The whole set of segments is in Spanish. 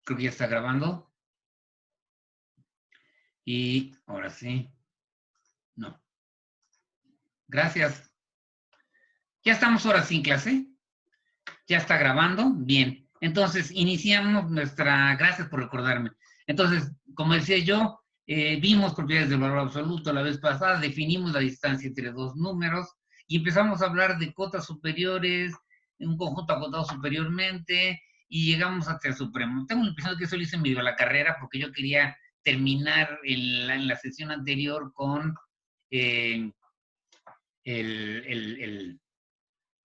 Creo que ya está grabando. Y ahora sí. No. Gracias. Ya estamos ahora sin clase. Ya está grabando. Bien. Entonces, iniciamos nuestra... Gracias por recordarme. Entonces, como decía yo, vimos propiedades del valor absoluto la vez pasada, definimos la distancia entre dos números y empezamos a hablar de cotas superiores, un conjunto acotado superiormente, y llegamos hasta el supremo. Tengo la impresión de que eso lo hice medio a la carrera porque yo quería terminar en la sesión anterior con eh,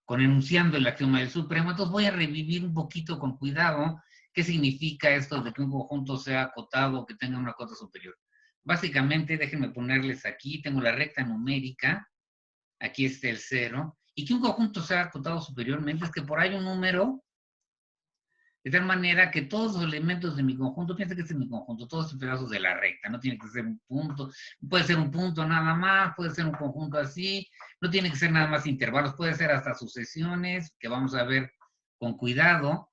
con enunciando el axioma del supremo. Entonces voy a revivir un poquito con cuidado qué significa esto de que un conjunto sea acotado o que tenga una cota superior. Básicamente, déjenme ponerles aquí, tengo la recta numérica, aquí está el 0, y que un conjunto sea acotado superiormente es que por ahí un número, de tal manera que todos los elementos de mi conjunto, piensa que este es mi conjunto, todos estos pedazos de la recta, no tiene que ser un punto, puede ser un punto nada más, puede ser un conjunto así, no tiene que ser nada más intervalos, puede ser hasta sucesiones, que vamos a ver con cuidado,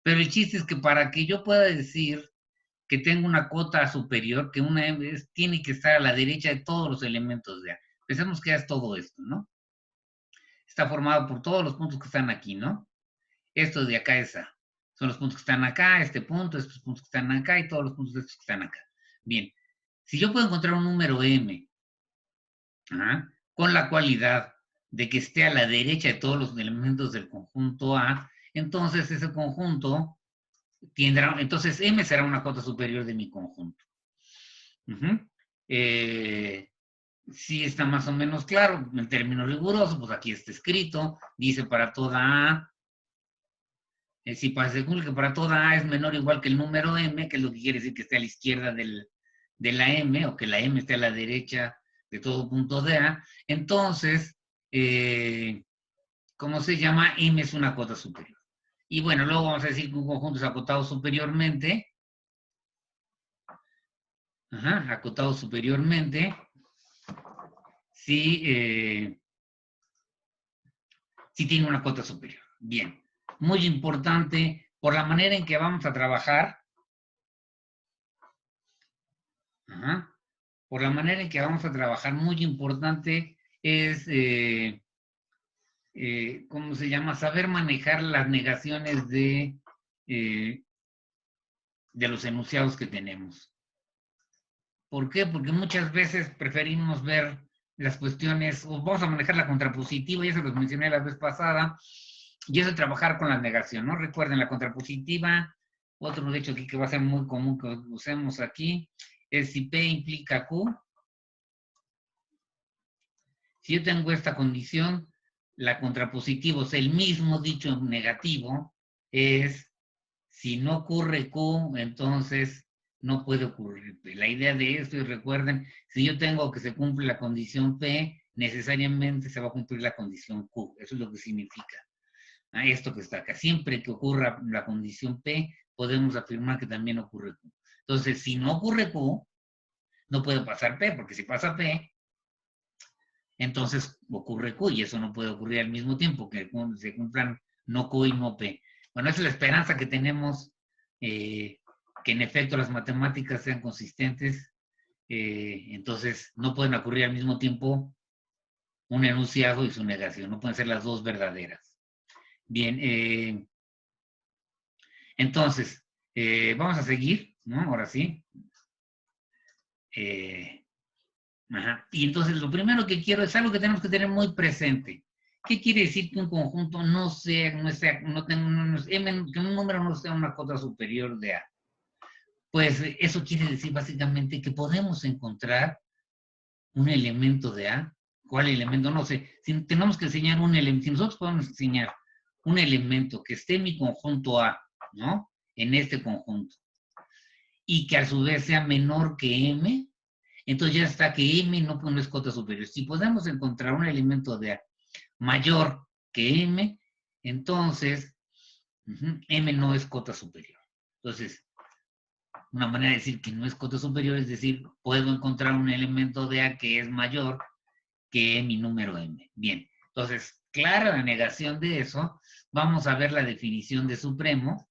pero el chiste es que para que yo pueda decir que tengo una cota superior, que una tiene que estar a la derecha de todos los elementos de A. Pensemos que es todo esto, ¿no? Está formado por todos los puntos que están aquí, ¿no? Esto de acá es A. Son los puntos que están acá, este punto, estos puntos que están acá y todos los puntos de estos que están acá. Bien, si yo puedo encontrar un número M con la cualidad de que esté a la derecha de todos los elementos del conjunto A, entonces ese conjunto tendrá, entonces M será una cota superior de mi conjunto. Sí está más o menos claro, en términos rigurosos, pues aquí está escrito, dice para toda A, si según que para toda A es menor o igual que el número M, que es lo que quiere decir que esté a la izquierda de la M, o que la M esté a la derecha de todo punto de A, entonces, ¿cómo se llama? M es una cota superior. Y bueno, luego vamos a decir que un conjunto es acotado superiormente, acotado superiormente, si tiene una cota superior. Bien, muy importante, por la manera en que vamos a trabajar, por la manera en que vamos a trabajar, muy importante es, ¿cómo se llama? Saber manejar las negaciones de los enunciados que tenemos. ¿Por qué? Porque muchas veces preferimos ver las cuestiones, o vamos a manejar la contrapositiva, ya se los mencioné la vez pasada, y eso es trabajar con la negación, ¿no? Recuerden, la contrapositiva, otro hecho aquí que va a ser muy común que usemos aquí, es si P implica Q. Si yo tengo esta condición, la contrapositiva, o sea, el mismo dicho negativo, es si no ocurre Q, entonces no puede ocurrir P. La idea de esto, y recuerden, si yo tengo que se cumple la condición P, necesariamente se va a cumplir la condición Q. Eso es lo que significa. Esto que está acá. Siempre que ocurra la condición P, podemos afirmar que también ocurre Q. Entonces, si no ocurre Q, no puede pasar P, porque si pasa P, entonces ocurre Q, y eso no puede ocurrir al mismo tiempo, que se cumplan no Q y no P. Bueno, esa es la esperanza que tenemos, que en efecto las matemáticas sean consistentes, entonces no pueden ocurrir al mismo tiempo un enunciado y su negación, no pueden ser las dos verdaderas. Bien, entonces, vamos a seguir, ¿no? Ahora sí. Y entonces lo primero que quiero es algo que tenemos que tener muy presente. ¿Qué quiere decir que un conjunto no tenga, que un número no sea una cota superior de A? Pues eso quiere decir básicamente que podemos encontrar un elemento de A. ¿Cuál elemento? No sé. Si tenemos que enseñar un elemento, si nosotros podemos enseñar un elemento que esté en mi conjunto A, ¿no? En este conjunto, y que a su vez sea menor que M, entonces ya está que M no es cota superior. Si podemos encontrar un elemento de A mayor que M, entonces M no es cota superior. Entonces, una manera de decir que no es cota superior es decir, puedo encontrar un elemento de A que es mayor que mi número M. Bien, entonces, clara la negación de eso, vamos a ver la definición de supremo.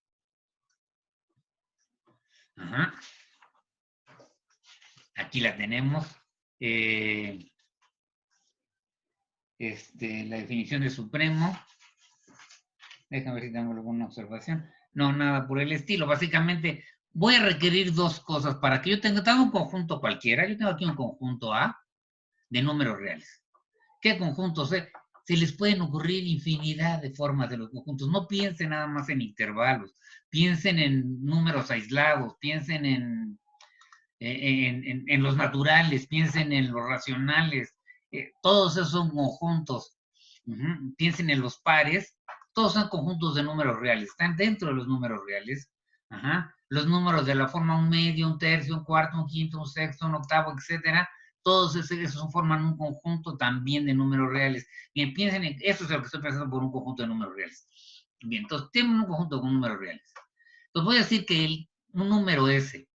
Ajá. Aquí la tenemos. La definición de supremo. Déjame ver si tengo alguna observación. No, nada por el estilo. Básicamente, voy a requerir dos cosas para que yo tenga un conjunto cualquiera. Yo tengo aquí un conjunto A de números reales. ¿Qué conjuntos? Se les pueden ocurrir infinidad de formas de los conjuntos. No piensen nada más en intervalos. Piensen en números aislados. Piensen en los naturales. Piensen en los racionales. Todos esos son conjuntos. Piensen en los pares. Todos son conjuntos de números reales. Están dentro de los números reales. Los números de la forma un medio, un tercio, un cuarto, un quinto, un sexto, un octavo, etcétera. Todos esos forman un conjunto también de números reales. Bien, piensen en eso, es lo que estoy pensando por un conjunto de números reales. Bien, entonces tenemos un conjunto con números reales. Entonces voy a decir que un número S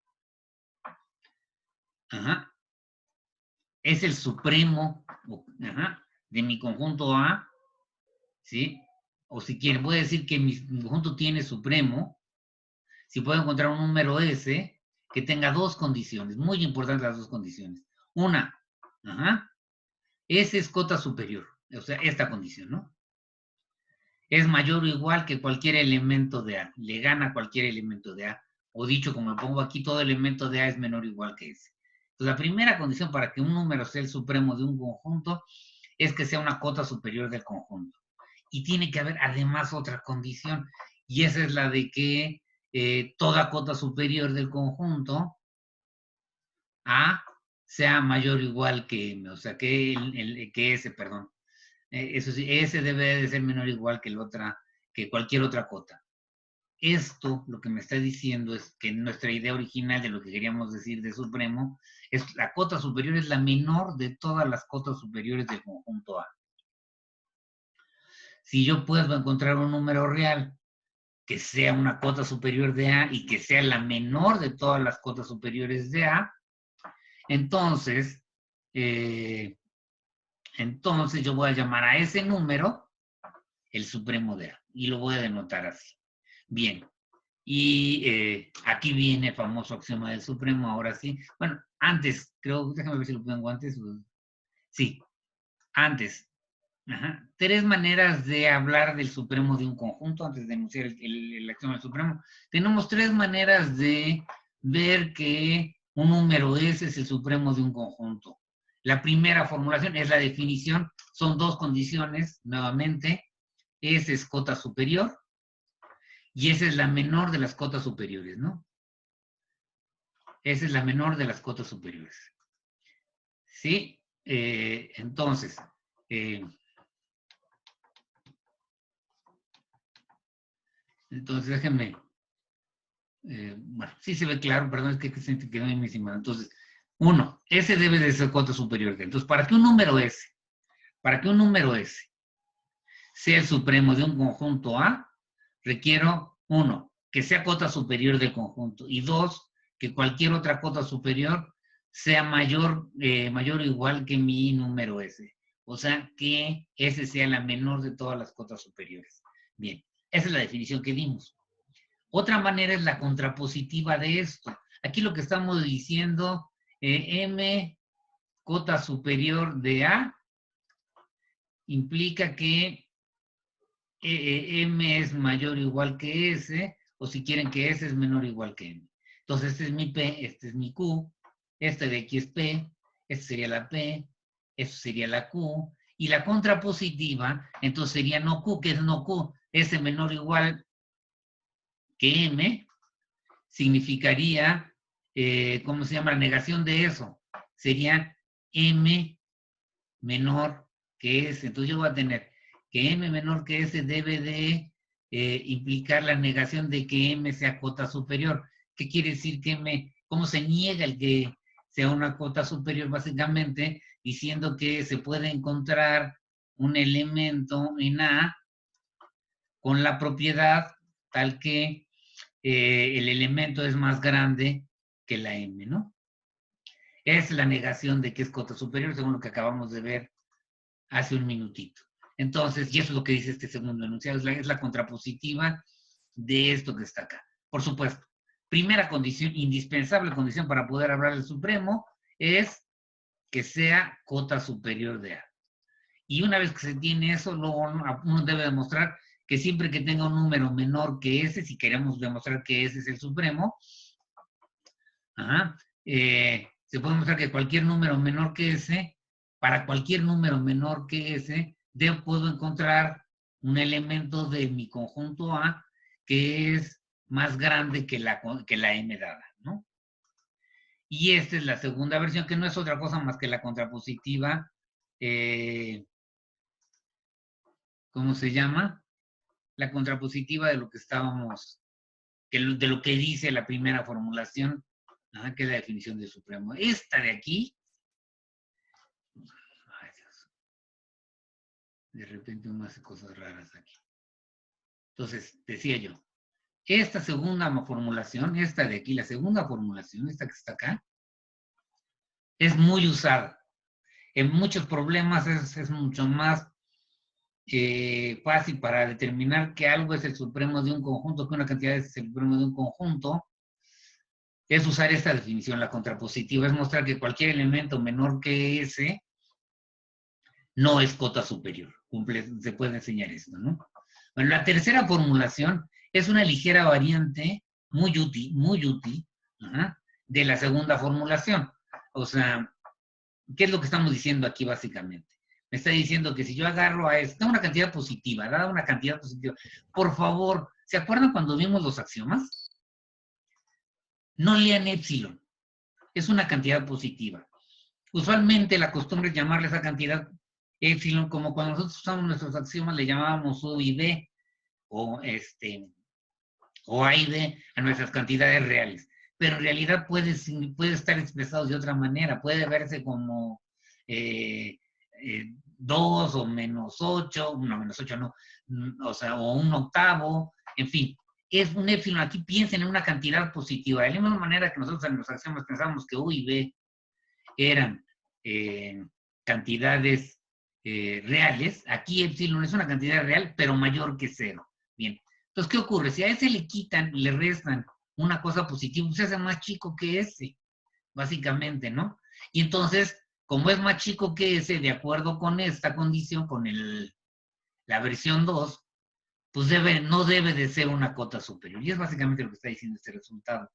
es el supremo de mi conjunto A, ¿sí? O si quieren, voy a decir que mi conjunto tiene supremo, si puedo encontrar un número S que tenga dos condiciones, muy importantes las dos condiciones. Una, S es cota superior, o sea, esta condición, ¿no? Es mayor o igual que cualquier elemento de A, le gana cualquier elemento de A, o dicho como lo pongo aquí, todo elemento de A es menor o igual que S. Entonces, la primera condición para que un número sea el supremo de un conjunto es que sea una cota superior del conjunto. Y tiene que haber además otra condición, y esa es la de que toda cota superior del conjunto A sea mayor o igual que M, o sea, que S, perdón. Eso sí, S debe de ser menor o igual que cualquier otra cota. Esto lo que me está diciendo es que nuestra idea original de lo que queríamos decir de supremo es la cota superior es la menor de todas las cotas superiores del conjunto A. Si yo puedo encontrar un número real que sea una cota superior de A y que sea la menor de todas las cotas superiores de A, entonces yo voy a llamar a ese número el supremo de A y lo voy a denotar así. Bien, y aquí viene el famoso axioma del supremo, ahora sí. Bueno, antes, creo, déjame ver si lo pongo antes. Sí, antes. Tres maneras de hablar del supremo de un conjunto, antes de enunciar el axioma del supremo. Tenemos tres maneras de ver que un número S es el supremo de un conjunto. La primera formulación es la definición, son dos condiciones, nuevamente, S es cota superior, y esa es la menor de las cotas superiores, ¿no? Esa es la menor de las cotas superiores. ¿Sí? Entonces, déjenme. Bueno, sí se ve claro, perdón, es que se quedó en mi estimado. Entonces, uno, S debe de ser cota superior. Entonces, para que un número S sea el supremo de un conjunto A, requiero, uno, que sea cota superior del conjunto, y dos, que cualquier otra cota superior sea mayor o igual que mi número S. O sea, que S sea la menor de todas las cotas superiores. Bien, esa es la definición que dimos. Otra manera es la contrapositiva de esto. Aquí lo que estamos diciendo, M cota superior de A implica que M es mayor o igual que S, o si quieren que S es menor o igual que M. Entonces, este es mi P, este es mi Q, este de aquí es P, este sería la P, esto sería la Q, y la contrapositiva, entonces sería no Q, que es no Q, S menor o igual que M, significaría, ¿cómo se llama? La negación de eso. Sería M menor que S. Entonces yo voy a tener que M menor que S debe de implicar la negación de que M sea cota superior. ¿Qué quiere decir que M? ¿Cómo se niega el que sea una cota superior? Básicamente diciendo que se puede encontrar un elemento en A con la propiedad tal que el elemento es más grande que la M, ¿no? Es la negación de que es cota superior, según lo que acabamos de ver hace un minutito. Entonces, y eso es lo que dice este segundo enunciado, es la contrapositiva de esto que está acá. Por supuesto, primera condición, indispensable condición para poder hablar del supremo, es que sea cota superior de A. Y una vez que se tiene eso, luego uno debe demostrar que siempre que tenga un número menor que ese, si queremos demostrar que ese es el supremo, se puede demostrar que cualquier número menor que ese, para cualquier número menor que ese, puedo encontrar un elemento de mi conjunto A que es más grande que la M dada, ¿no? Y esta es la segunda versión, que no es otra cosa más que la contrapositiva, ¿cómo se llama? La contrapositiva de lo que estábamos, de lo que dice la primera formulación, que es la definición de supremo. Esta de aquí, ay Dios, de repente uno hace cosas raras aquí. Entonces, decía yo, esta segunda formulación, esta de aquí, la segunda formulación, esta que está acá, es muy usada. En muchos problemas es mucho más fácil para determinar que algo es el supremo de un conjunto, que una cantidad es el supremo de un conjunto, es usar esta definición, la contrapositiva, es mostrar que cualquier elemento menor que ese no es cota superior. Se puede enseñar esto, ¿no? Bueno, la tercera formulación es una ligera variante muy útil, de la segunda formulación. O sea, ¿qué es lo que estamos diciendo aquí básicamente? Me está diciendo que si yo agarro a esta, una cantidad positiva, dada una cantidad positiva, por favor, ¿se acuerdan cuando vimos los axiomas? No lean épsilon, es una cantidad positiva. Usualmente la costumbre es llamarle esa cantidad épsilon, como cuando nosotros usamos nuestros axiomas le llamábamos U y B, o A y B a nuestras cantidades reales. Pero en realidad puede estar expresado de otra manera, puede verse como 2 o -8, no, -8 no, o sea, o un octavo, en fin. Es un épsilon, aquí piensen en una cantidad positiva. De la misma manera que nosotros en los axiomas pensamos que U y B eran cantidades reales, aquí epsilon es una cantidad real, pero mayor que 0. Bien, entonces, ¿qué ocurre? Si a ese le quitan, le restan una cosa positiva, se hace más chico que ese, básicamente, ¿no? Y entonces, como es más chico que ese, de acuerdo con esta condición, con la versión 2, pues no debe de ser una cota superior. Y es básicamente lo que está diciendo este resultado.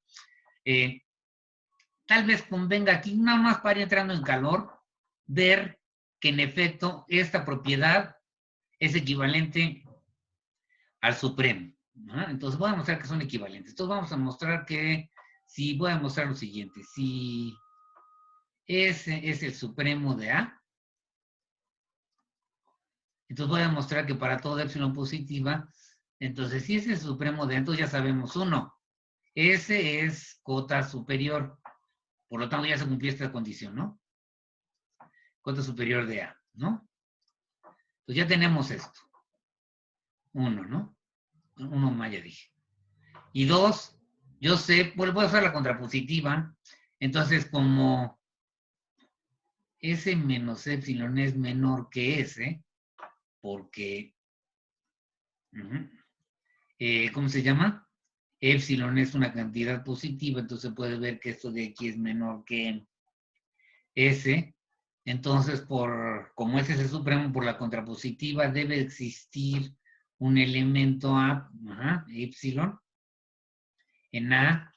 Tal vez convenga aquí, nada más para ir entrando en calor, ver que en efecto esta propiedad es equivalente al supremo, ¿no? Entonces voy a mostrar que son equivalentes. Entonces vamos a mostrar que, voy a mostrar lo siguiente, si ese es el supremo de A, entonces voy a mostrar que para todo epsilon positiva, entonces si ese es el supremo de A, entonces ya sabemos, uno, ese es cota superior, por lo tanto ya se cumplió esta condición, ¿no? Cota superior de A, ¿no? Pues ya tenemos esto. Uno, ¿no? Uno más ya dije. Y dos, yo sé, voy a usar la contrapositiva, entonces como S menos epsilon es menor que S, porque, ¿cómo se llama? Epsilon es una cantidad positiva, entonces puede ver que esto de aquí es menor que S. Entonces, como ese es el supremo, por la contrapositiva debe existir un elemento A, epsilon, en A,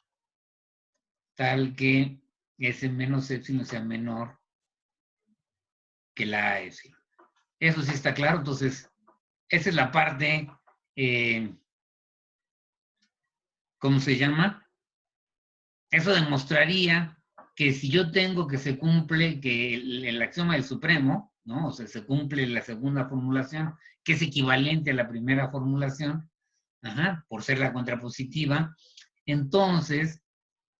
tal que S menos epsilon sea menor que la A epsilon. Eso sí está claro, entonces, esa es la parte, ¿cómo se llama? Eso demostraría que si yo tengo que se cumple, que el axioma del supremo, ¿no? O sea, se cumple la segunda formulación, que es equivalente a la primera formulación, por ser la contrapositiva, entonces,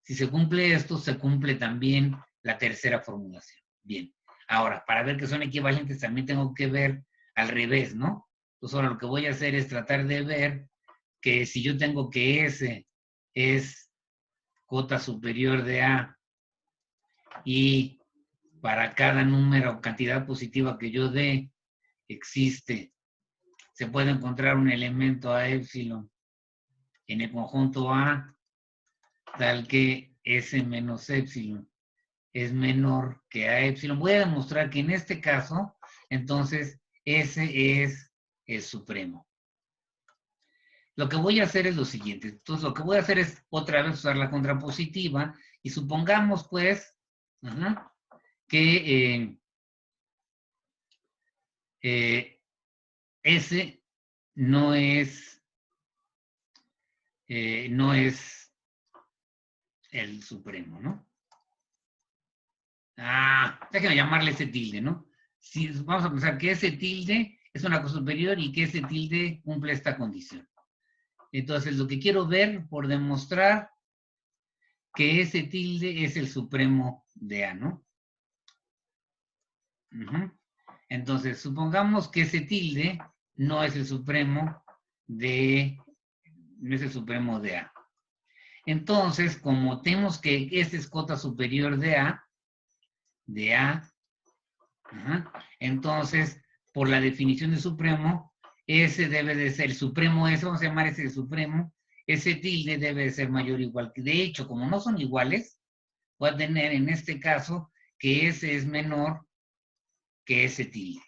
si se cumple esto, se cumple también la tercera formulación. Bien. Ahora, para ver que son equivalentes, también tengo que ver al revés, ¿no? Entonces, ahora lo que voy a hacer es tratar de ver que si yo tengo que S es cota superior de A y para cada número, cantidad positiva que yo dé, existe, se puede encontrar un elemento A epsilon en el conjunto A tal que S menos épsilon es menor que A épsilon. Voy a demostrar que en este caso, entonces, S es el supremo. Lo que voy a hacer es lo siguiente. Entonces, lo que voy a hacer es otra vez usar la contrapositiva y supongamos, pues, que S no es el supremo, ¿no? Déjame llamarle ese tilde, ¿no? Si, vamos a pensar que ese tilde es una cosa superior y que ese tilde cumple esta condición. Entonces, lo que quiero ver por demostrar que ese tilde es el supremo de A, ¿no? Entonces, supongamos que ese tilde no es el supremo de A. Entonces, como tenemos que esta es cota superior de A, entonces, por la definición de supremo, ese debe de ser el supremo, ese vamos a llamar ese supremo, ese tilde debe de ser mayor o igual. De hecho, como no son iguales, voy a tener en este caso que ese es menor que ese tilde.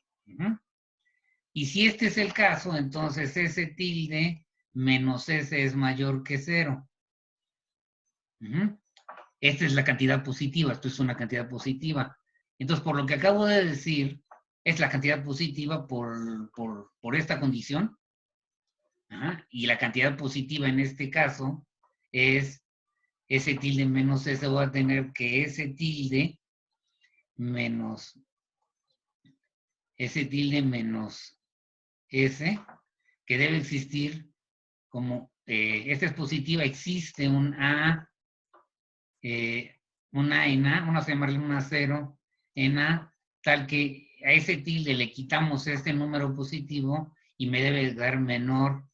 Y si este es el caso, entonces ese tilde menos ese es mayor que 0. Esta es la cantidad positiva, esto es una cantidad positiva. Entonces, por lo que acabo de decir, es la cantidad positiva por esta condición. Y la cantidad positiva en este caso es ese tilde menos ese. Voy a tener que ese tilde menos ese, que debe existir como, esta es positiva, existe un A, una en A, vamos a llamarle una 0 en A, tal que a ese tilde le quitamos este número positivo y me debe dar menor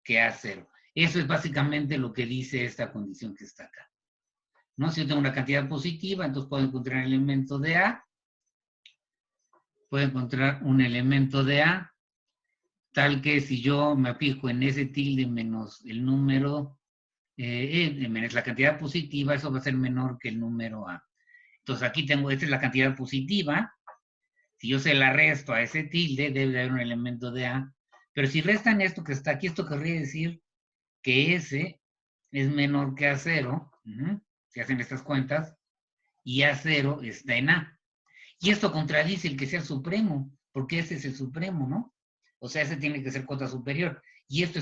que A0. Eso es básicamente lo que dice esta condición que está acá. ¿No? Si yo tengo una cantidad positiva, entonces puedo encontrar un elemento de A, tal que si yo me fijo en ese tilde menos el número, menos la cantidad positiva, eso va a ser menor que el número A. Entonces aquí tengo, esta es la cantidad positiva. Si yo se la resto a ese tilde, debe de haber un elemento de A. Pero si restan esto que está aquí, esto querría decir que S es menor que A0, si hacen estas cuentas, y A0 está en A. Y esto contradice el que sea el supremo, porque ese es el supremo, ¿no? O sea, ese tiene que ser cota superior. Y esto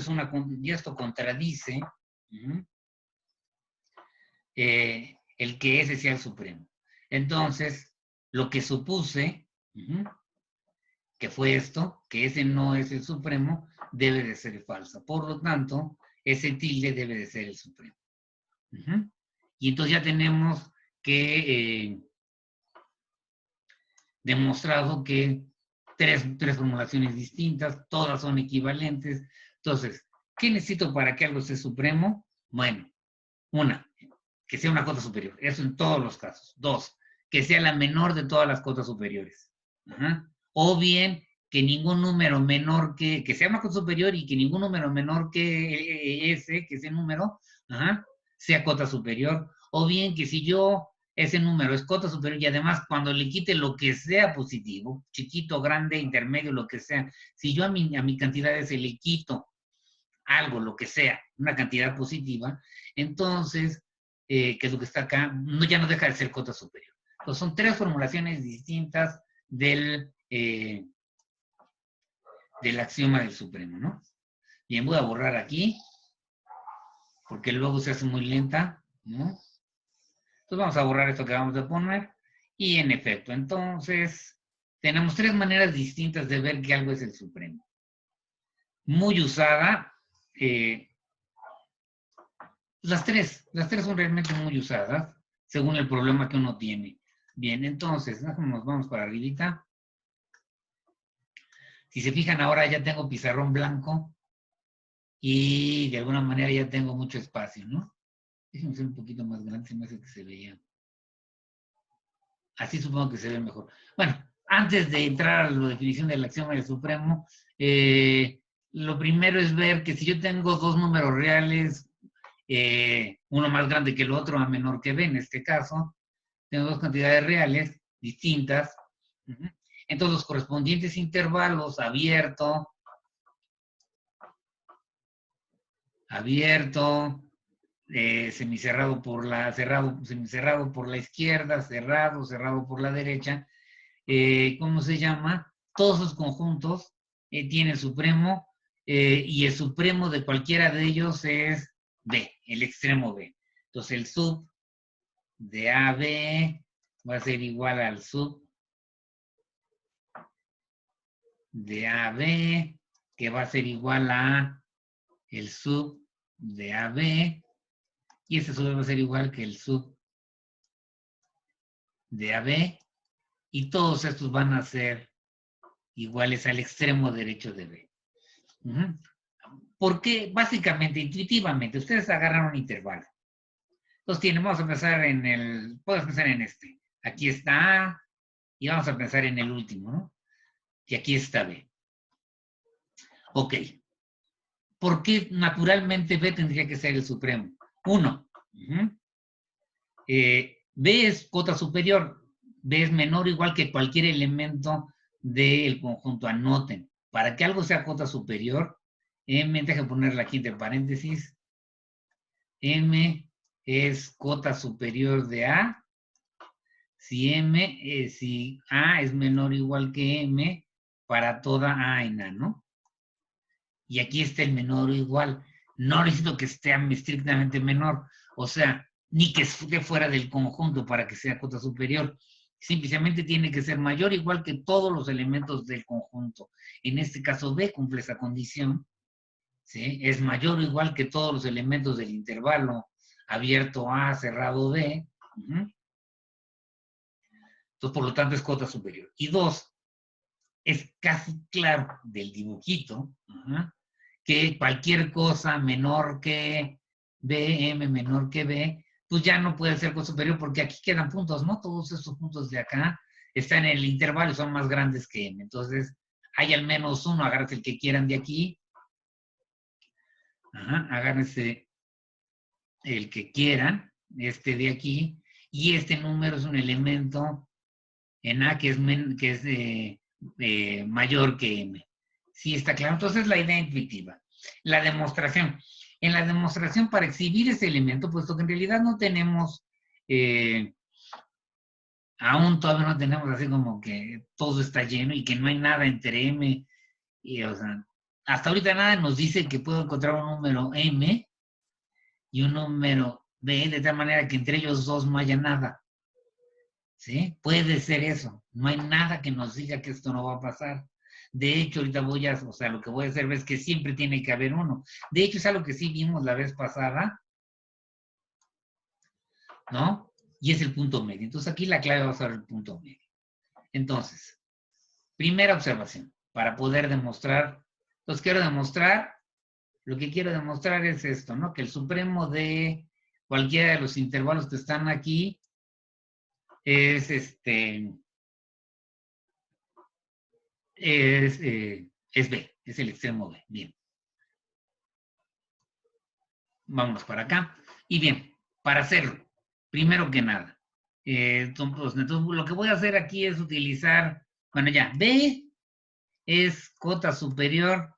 contradice el que ese sea el supremo. Entonces, lo que supuse, que fue esto, que ese no es el supremo, debe de ser falsa. Por lo tanto, ese tilde debe de ser el supremo. Y entonces ya tenemos que demostrado que tres formulaciones distintas, todas son equivalentes. Entonces, ¿qué necesito para que algo sea supremo? Bueno, una, que sea una cota superior. Eso en todos los casos. Dos, que sea la menor de todas las cotas superiores. O bien, que ningún número menor que sea una cota superior y que ningún número menor que ese número, sea cota superior. O bien que si yo ese número es cota superior y además cuando le quite lo que sea positivo, chiquito, grande, intermedio, lo que sea, si yo a mi cantidad ese le quito algo, lo que sea, una cantidad positiva, entonces, que es lo que está acá, ya no deja de ser cota superior. Entonces son tres formulaciones distintas del axioma del supremo, ¿no? Bien, voy a borrar aquí, porque luego se hace muy lenta, ¿no? Entonces vamos a borrar esto que vamos a poner. Y en efecto, entonces, tenemos tres maneras distintas de ver que algo es el supremo. Muy usada. Las tres son realmente muy usadas, según el problema que uno tiene. Bien, entonces, nos vamos para arribita. Si se fijan, ahora ya tengo pizarrón blanco y de alguna manera ya tengo mucho espacio, ¿no? Déjenme ser un poquito más grande, se me hace que se veía. Así supongo que se ve mejor. Bueno, antes de entrar a la definición del axioma del supremo, lo primero es ver que si yo tengo dos números reales uno más grande que el otro, A menor que B en este caso. Tengo dos cantidades reales distintas. Entonces, los correspondientes intervalos abierto, semicerrado por la, semicerrado por la izquierda, cerrado por la derecha, ¿cómo se llama? Todos los conjuntos tienen supremo y el supremo de cualquiera de ellos es B, el extremo B. Entonces el sub de AB va a ser igual al sub de AB, que va a ser igual a el sub de AB, y ese sub va a ser igual que el sub de AB, y todos estos van a ser iguales al extremo derecho de B. Porque básicamente, intuitivamente, ustedes agarran un intervalo. Entonces vamos a pensar en podemos pensar en este. Aquí está A, y vamos a pensar en el último, ¿no? Y aquí está B. Ok. ¿Por qué naturalmente B tendría que ser el supremo? 1. B es cota superior. B es menor o igual que cualquier elemento del conjunto. Anoten. Para que algo sea cota superior, M, déjenme ponerla aquí entre paréntesis. M es cota superior de A. Si A es menor o igual que M para toda A en A, ¿no? Y aquí está el menor o igual. No necesito que esté estrictamente menor. O sea, ni que esté fuera del conjunto para que sea cota superior. Simplemente tiene que ser mayor o igual que todos los elementos del conjunto. En este caso B cumple esa condición. ¿Sí? Es mayor o igual que todos los elementos del intervalo abierto A, cerrado B. Entonces, por lo tanto, es cota superior. Y 2, es casi claro del dibujito, que cualquier cosa menor que B, M menor que B, pues ya no puede ser cota superior porque aquí quedan puntos, ¿no? Todos estos puntos de acá están en el intervalo y son más grandes que M. Entonces, hay al menos uno, agárrense el que quieran de aquí. Agárrense el que quieran, este de aquí, y este número es un elemento en A que es mayor que M. ¿Sí está claro? Entonces, la idea intuitiva. La demostración. En la demostración, para exhibir ese elemento, puesto que en realidad no tenemos, aún todavía no tenemos así como que todo está lleno y que no hay nada entre M y, o sea, hasta ahorita nada nos dice que puedo encontrar un número M y un número B, de tal manera que entre ellos dos no haya nada. ¿Sí? Puede ser eso. No hay nada que nos diga que esto no va a pasar. De hecho, ahorita lo que voy a hacer es que siempre tiene que haber uno. De hecho, es algo que sí vimos la vez pasada, ¿no? Y es el punto medio. Entonces, aquí la clave va a ser el punto medio. Entonces, primera observación, para poder demostrar, lo que quiero demostrar es esto, ¿no? Que el supremo de cualquiera de los intervalos que están aquí es B, es el extremo B. Bien. Vamos para acá. Y bien, para hacerlo, primero que nada, entonces, lo que voy a hacer aquí es utilizar, bueno, ya, B es cota superior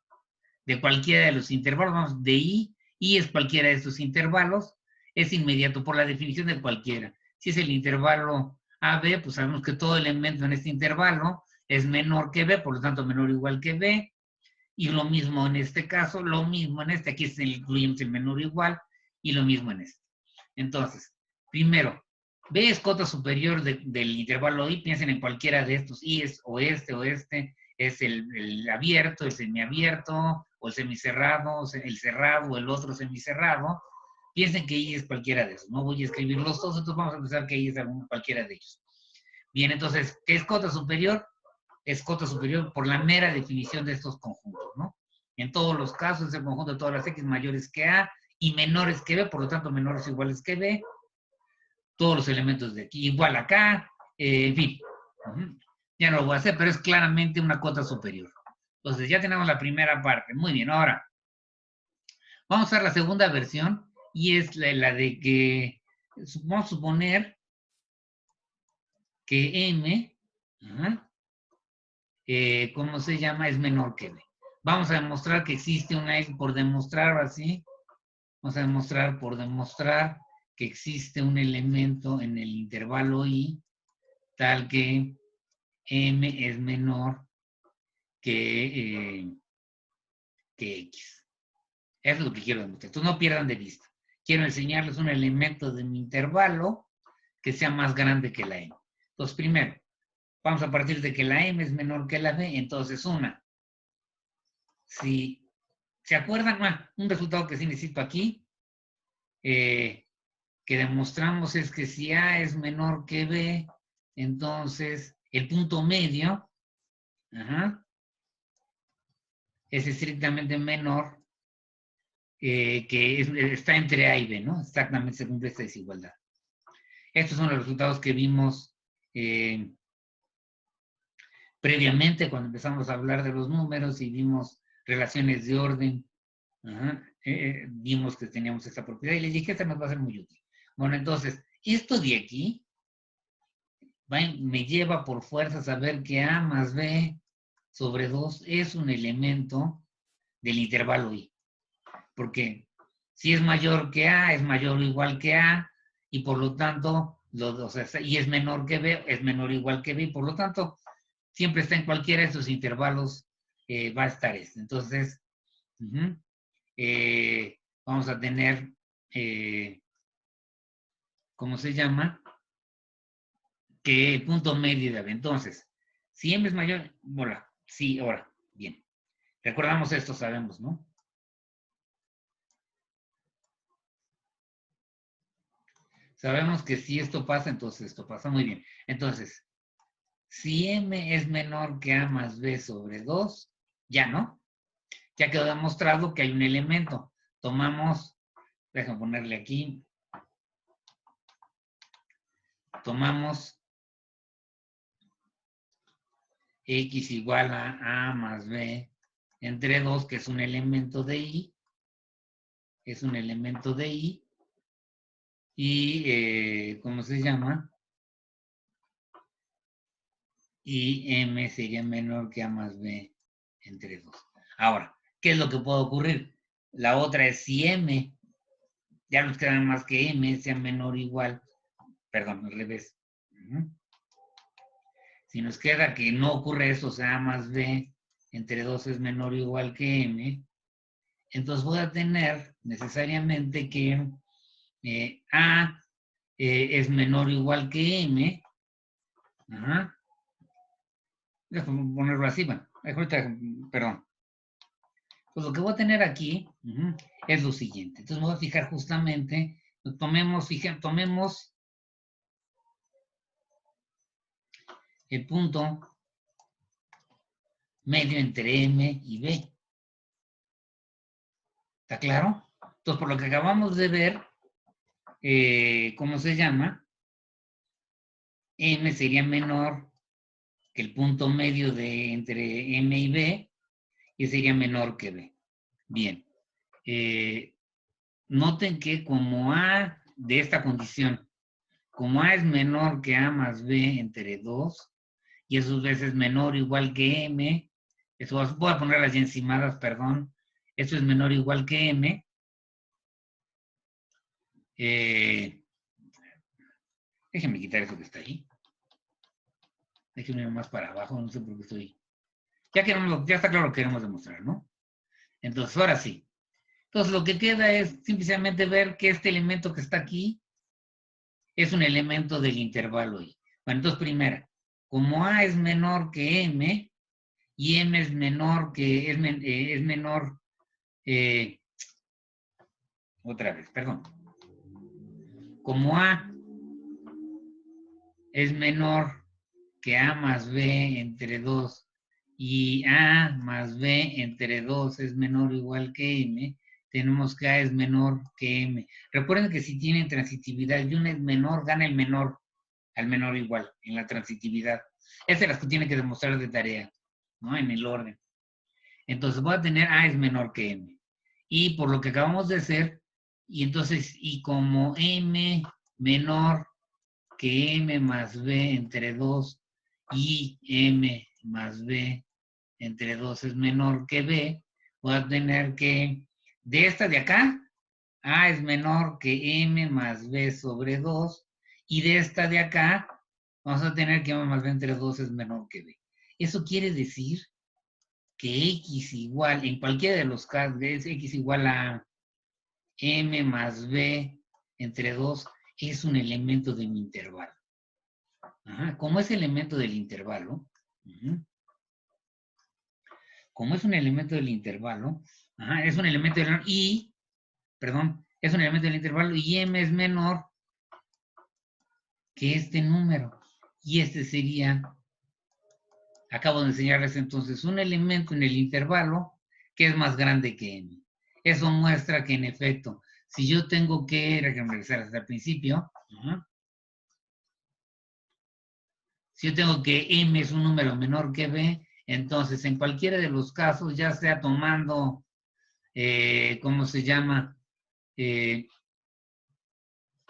de cualquiera de los intervalos, vamos, de I es cualquiera de estos intervalos, es inmediato por la definición de cualquiera. Si es el intervalo AB, pues sabemos que todo elemento en este intervalo es menor que B, por lo tanto menor o igual que B, y lo mismo en este caso, lo mismo en este, aquí incluimos el menor o igual, y lo mismo en este. Entonces, primero, B es cota superior del intervalo I, piensen en cualquiera de estos, I es o este, es el abierto, el semiabierto, o el semicerrado, el cerrado, o el otro semicerrado. Piensen que I es cualquiera de esos, no voy a escribirlos todos, entonces vamos a pensar que I es cualquiera de ellos. Bien, entonces, ¿qué es cota superior? Es cota superior por la mera definición de estos conjuntos, ¿no? En todos los casos es el conjunto de todas las X mayores que A y menores que B, por lo tanto menores o iguales que B, todos los elementos de aquí, igual acá, en fin. Ya no lo voy a hacer, pero es claramente una cota superior. Entonces ya tenemos la primera parte. Muy bien, ahora vamos a ver la segunda versión y es la de que, vamos a suponer que M, ¿cómo se llama? Es menor que B. Vamos a demostrar que existe una, por demostrar así, vamos a demostrar por demostrar que existe un elemento en el intervalo I tal que M es menor que X. Eso es lo que quiero demostrar. Entonces no pierdan de vista. Quiero enseñarles un elemento de mi intervalo que sea más grande que la M. Entonces, primero, vamos a partir de que la M es menor que la B. Entonces, si se acuerdan, un resultado que sí necesito aquí, que demostramos es que si A es menor que B, entonces el punto medio es estrictamente menor que está entre A y B, ¿no? Exactamente se cumple esta desigualdad. Estos son los resultados que vimos previamente cuando empezamos a hablar de los números y vimos relaciones de orden. Vimos que teníamos esta propiedad y les dije que esta nos va a ser muy útil. Bueno, entonces, esto de aquí me lleva por fuerza a saber que A más B sobre 2 es un elemento del intervalo I. Porque si es mayor que A, es mayor o igual que A, y por lo tanto, y es menor que B, es menor o igual que B, y por lo tanto, siempre está en cualquiera de estos intervalos, va a estar este. Entonces, vamos a tener, ¿cómo se llama? Que punto medio de B. Entonces, si M es mayor, bueno, sí, ahora, bien. Recordamos esto, sabemos, ¿no? Sabemos que si esto pasa, entonces esto pasa. Muy bien. Entonces, si M es menor que A más B sobre 2, ya no. Ya quedó demostrado que hay un elemento. Tomamos, déjame ponerle aquí, tomamos X igual a más B entre 2, que es un elemento de I. Es un elemento de I. Y, ¿cómo se llama? Y M sería menor que A más B entre 2. Ahora, ¿qué es lo que puede ocurrir? La otra es si M, ya nos queda más que M sea menor o igual, perdón, al revés. Si nos queda que no ocurre eso, o sea, A más B entre 2 es menor o igual que M, entonces voy a tener necesariamente que A es menor o igual que M. Déjame ponerlo así, bueno, ahorita, perdón. Pues lo que voy a tener aquí es lo siguiente. Entonces me voy a fijar justamente, tomemos el punto medio entre M y B. ¿Está claro? Entonces, por lo que acabamos de ver, ¿cómo se llama? M sería menor que el punto medio de entre M y B y sería menor que B. Bien. Noten que como A de esta condición, como A es menor que A más B entre 2, y a sus veces menor o igual que M, eso voy a poner las encimadas, perdón, esto es menor o igual que M, déjenme quitar eso que está ahí, déjenme ir más para abajo, no sé por qué estoy, ya está claro lo que queremos demostrar, ¿no? Entonces, ahora sí. Entonces, lo que queda es simplemente ver que este elemento que está aquí es un elemento del intervalo I. Bueno, entonces, primero, como A es menor que M, y M es menor que, es menor, otra vez, perdón. Como A es menor que A más B entre 2 y A más B entre 2 es menor o igual que M, tenemos que A es menor que M. Recuerden que si tienen transitividad y uno es menor, gana el menor al menor igual en la transitividad. Esas es las que tienen que demostrar de tarea, ¿no? En el orden. Entonces voy a tener A es menor que M. Y por lo que acabamos de hacer, Y entonces, y como m menor que m más b entre 2 y m más b entre 2 es menor que b, voy a tener que de esta de acá, a es menor que m más b sobre 2, y de esta de acá, vamos a tener que m más b entre 2 es menor que b. Eso quiere decir que x igual, en cualquiera de los casos, es x igual a m más b entre 2, es un elemento de mi intervalo. Ajá. Como es elemento del intervalo, como es un elemento del intervalo, es un elemento del es un elemento del intervalo y m es menor que este número. Y este sería, acabo de enseñarles entonces, un elemento en el intervalo que es más grande que m. Eso muestra que en efecto, si yo tengo que regresar hasta el principio, si yo tengo que m es un número menor que b, entonces en cualquiera de los casos, ya sea tomando, ¿cómo se llama?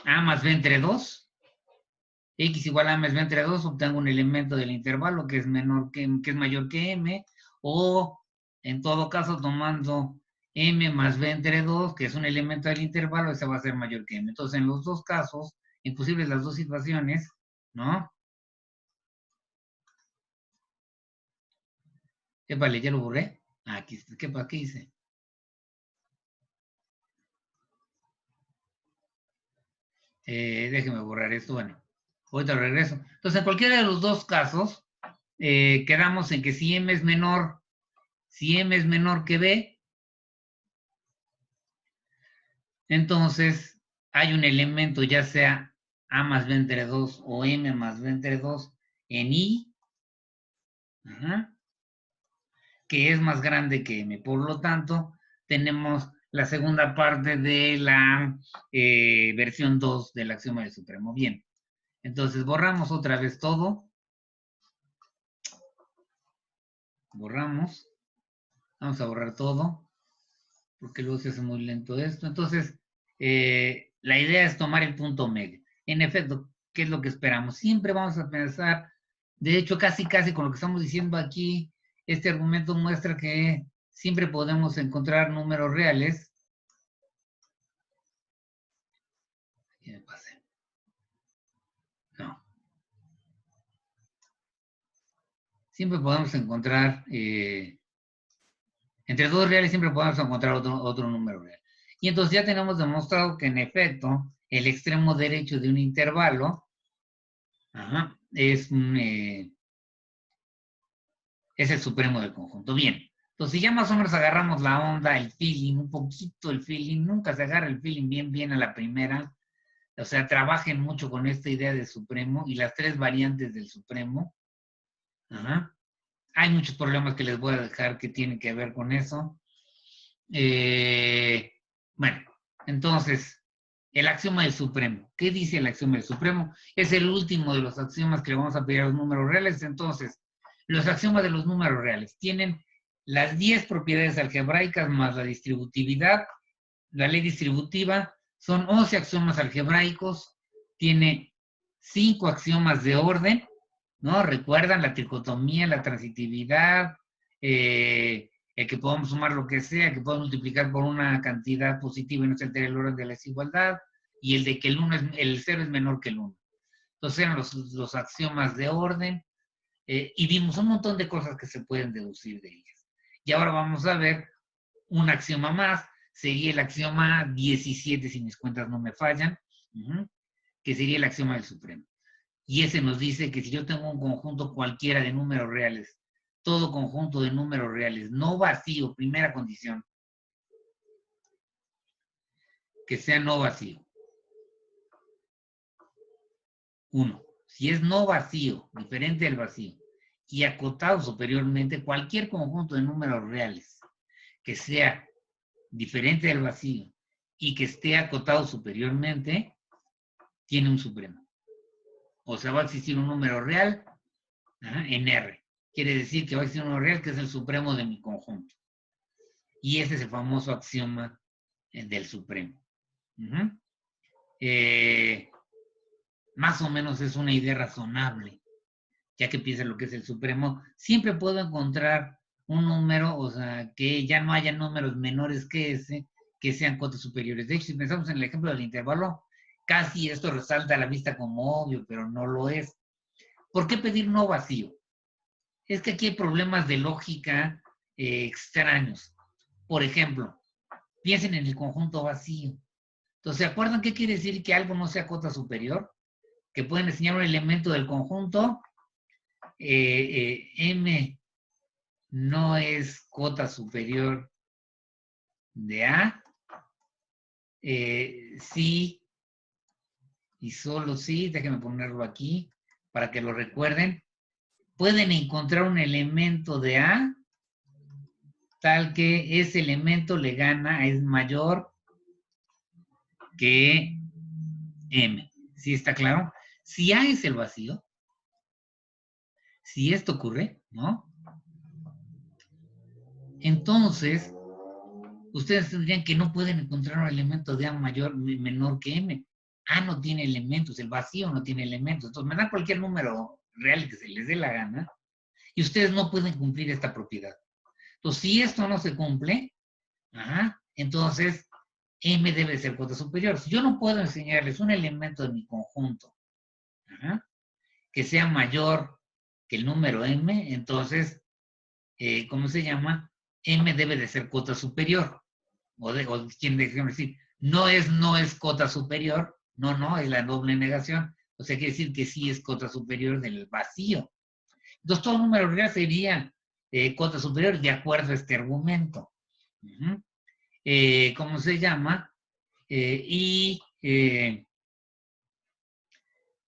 A más b entre 2, x igual a más b entre 2, obtengo un elemento del intervalo que es menor que es mayor que m, o en todo caso tomando m más b entre 2, que es un elemento del intervalo, ese va a ser mayor que m. Entonces en los dos casos, imposibles las dos situaciones, ¿no? ¿Qué vale? ¿Ya lo borré? Aquí, ¿qué hice? Déjeme borrar esto, bueno, ahorita regreso. Entonces, en cualquiera de los dos casos, quedamos en que si m es menor que b, entonces hay un elemento, ya sea a más b entre 2 o m más b entre 2 en i, que es más grande que m. Por lo tanto, tenemos la segunda parte de la versión 2 del axioma del supremo. Bien, entonces borramos otra vez todo. Borramos. Vamos a borrar todo, porque luego se hace muy lento esto. Entonces, la idea es tomar el punto medio. En efecto, ¿qué es lo que esperamos? Siempre vamos a pensar, de hecho, casi con lo que estamos diciendo aquí, este argumento muestra que siempre podemos encontrar números reales. ¿Qué me pasé? No. Siempre podemos encontrar, entre dos reales siempre podemos encontrar otro número real. Y entonces ya tenemos demostrado que en efecto, el extremo derecho de un intervalo es el supremo del conjunto. Bien, entonces ya más o menos agarramos la onda, el feeling, un poquito el feeling, nunca se agarra el feeling bien a la primera, o sea, trabajen mucho con esta idea de supremo y las tres variantes del supremo. Hay muchos problemas que les voy a dejar que tienen que ver con eso. Bueno, entonces, el axioma del supremo. ¿Qué dice el axioma del supremo? Es el último de los axiomas que le vamos a pedir a los números reales. Entonces, los axiomas de los números reales tienen las 10 propiedades algebraicas más la distributividad. La ley distributiva son 11 axiomas algebraicos. Tiene 5 axiomas de orden, ¿no? Recuerdan la tricotomía, la transitividad, el que podamos sumar lo que sea, que podamos multiplicar por una cantidad positiva y no se altere el orden de la desigualdad, y el de que el 0 es menor que el 1. Entonces eran los axiomas de orden, y vimos un montón de cosas que se pueden deducir de ellas. Y ahora vamos a ver un axioma más, sería el axioma 17, si mis cuentas no me fallan, que sería el axioma del supremo. Y ese nos dice que si yo tengo un conjunto cualquiera de números reales, todo conjunto de números reales, no vacío, primera condición, que sea no vacío. 1. Si es no vacío, diferente del vacío, y acotado superiormente, cualquier conjunto de números reales que sea diferente del vacío y que esté acotado superiormente, tiene un supremo. O sea, va a existir un número real en R. Quiere decir que va a existir un número real que es el supremo de mi conjunto. Y ese es el famoso axioma del supremo. Uh-huh. Más o menos es una idea razonable, ya que piensa lo que es el supremo. Siempre puedo encontrar un número, o sea, que ya no haya números menores que ese, que sean cotas superiores. De hecho, si pensamos en el ejemplo del intervalo, casi esto resalta a la vista como obvio, pero no lo es. ¿Por qué pedir no vacío? Es que aquí hay problemas de lógica extraños. Por ejemplo, piensen en el conjunto vacío. Entonces, ¿se acuerdan qué quiere decir que algo no sea cota superior? Que pueden enseñar un elemento del conjunto, M no es cota superior de A, sí y solo sí, déjenme ponerlo aquí para que lo recuerden, pueden encontrar un elemento de A tal que ese elemento le gana, es mayor que M. ¿Sí está claro? Si A es el vacío, si esto ocurre, ¿no? Entonces, ustedes tendrían que no pueden encontrar un elemento de A menor que M. A no tiene elementos, el vacío no tiene elementos. Entonces, me dan cualquier número real que se les dé la gana y ustedes no pueden cumplir esta propiedad. Entonces, si esto no se cumple, entonces M debe ser cota superior. Si yo no puedo enseñarles un elemento de mi conjunto que sea mayor que el número M, entonces, ¿cómo se llama? M debe de ser cota superior. O quieren decir, no es cota superior, no, es la doble negación. O sea, quiere decir que sí es cota superior del vacío. Entonces, todo número real sería cota superior de acuerdo a este argumento. ¿Cómo se llama?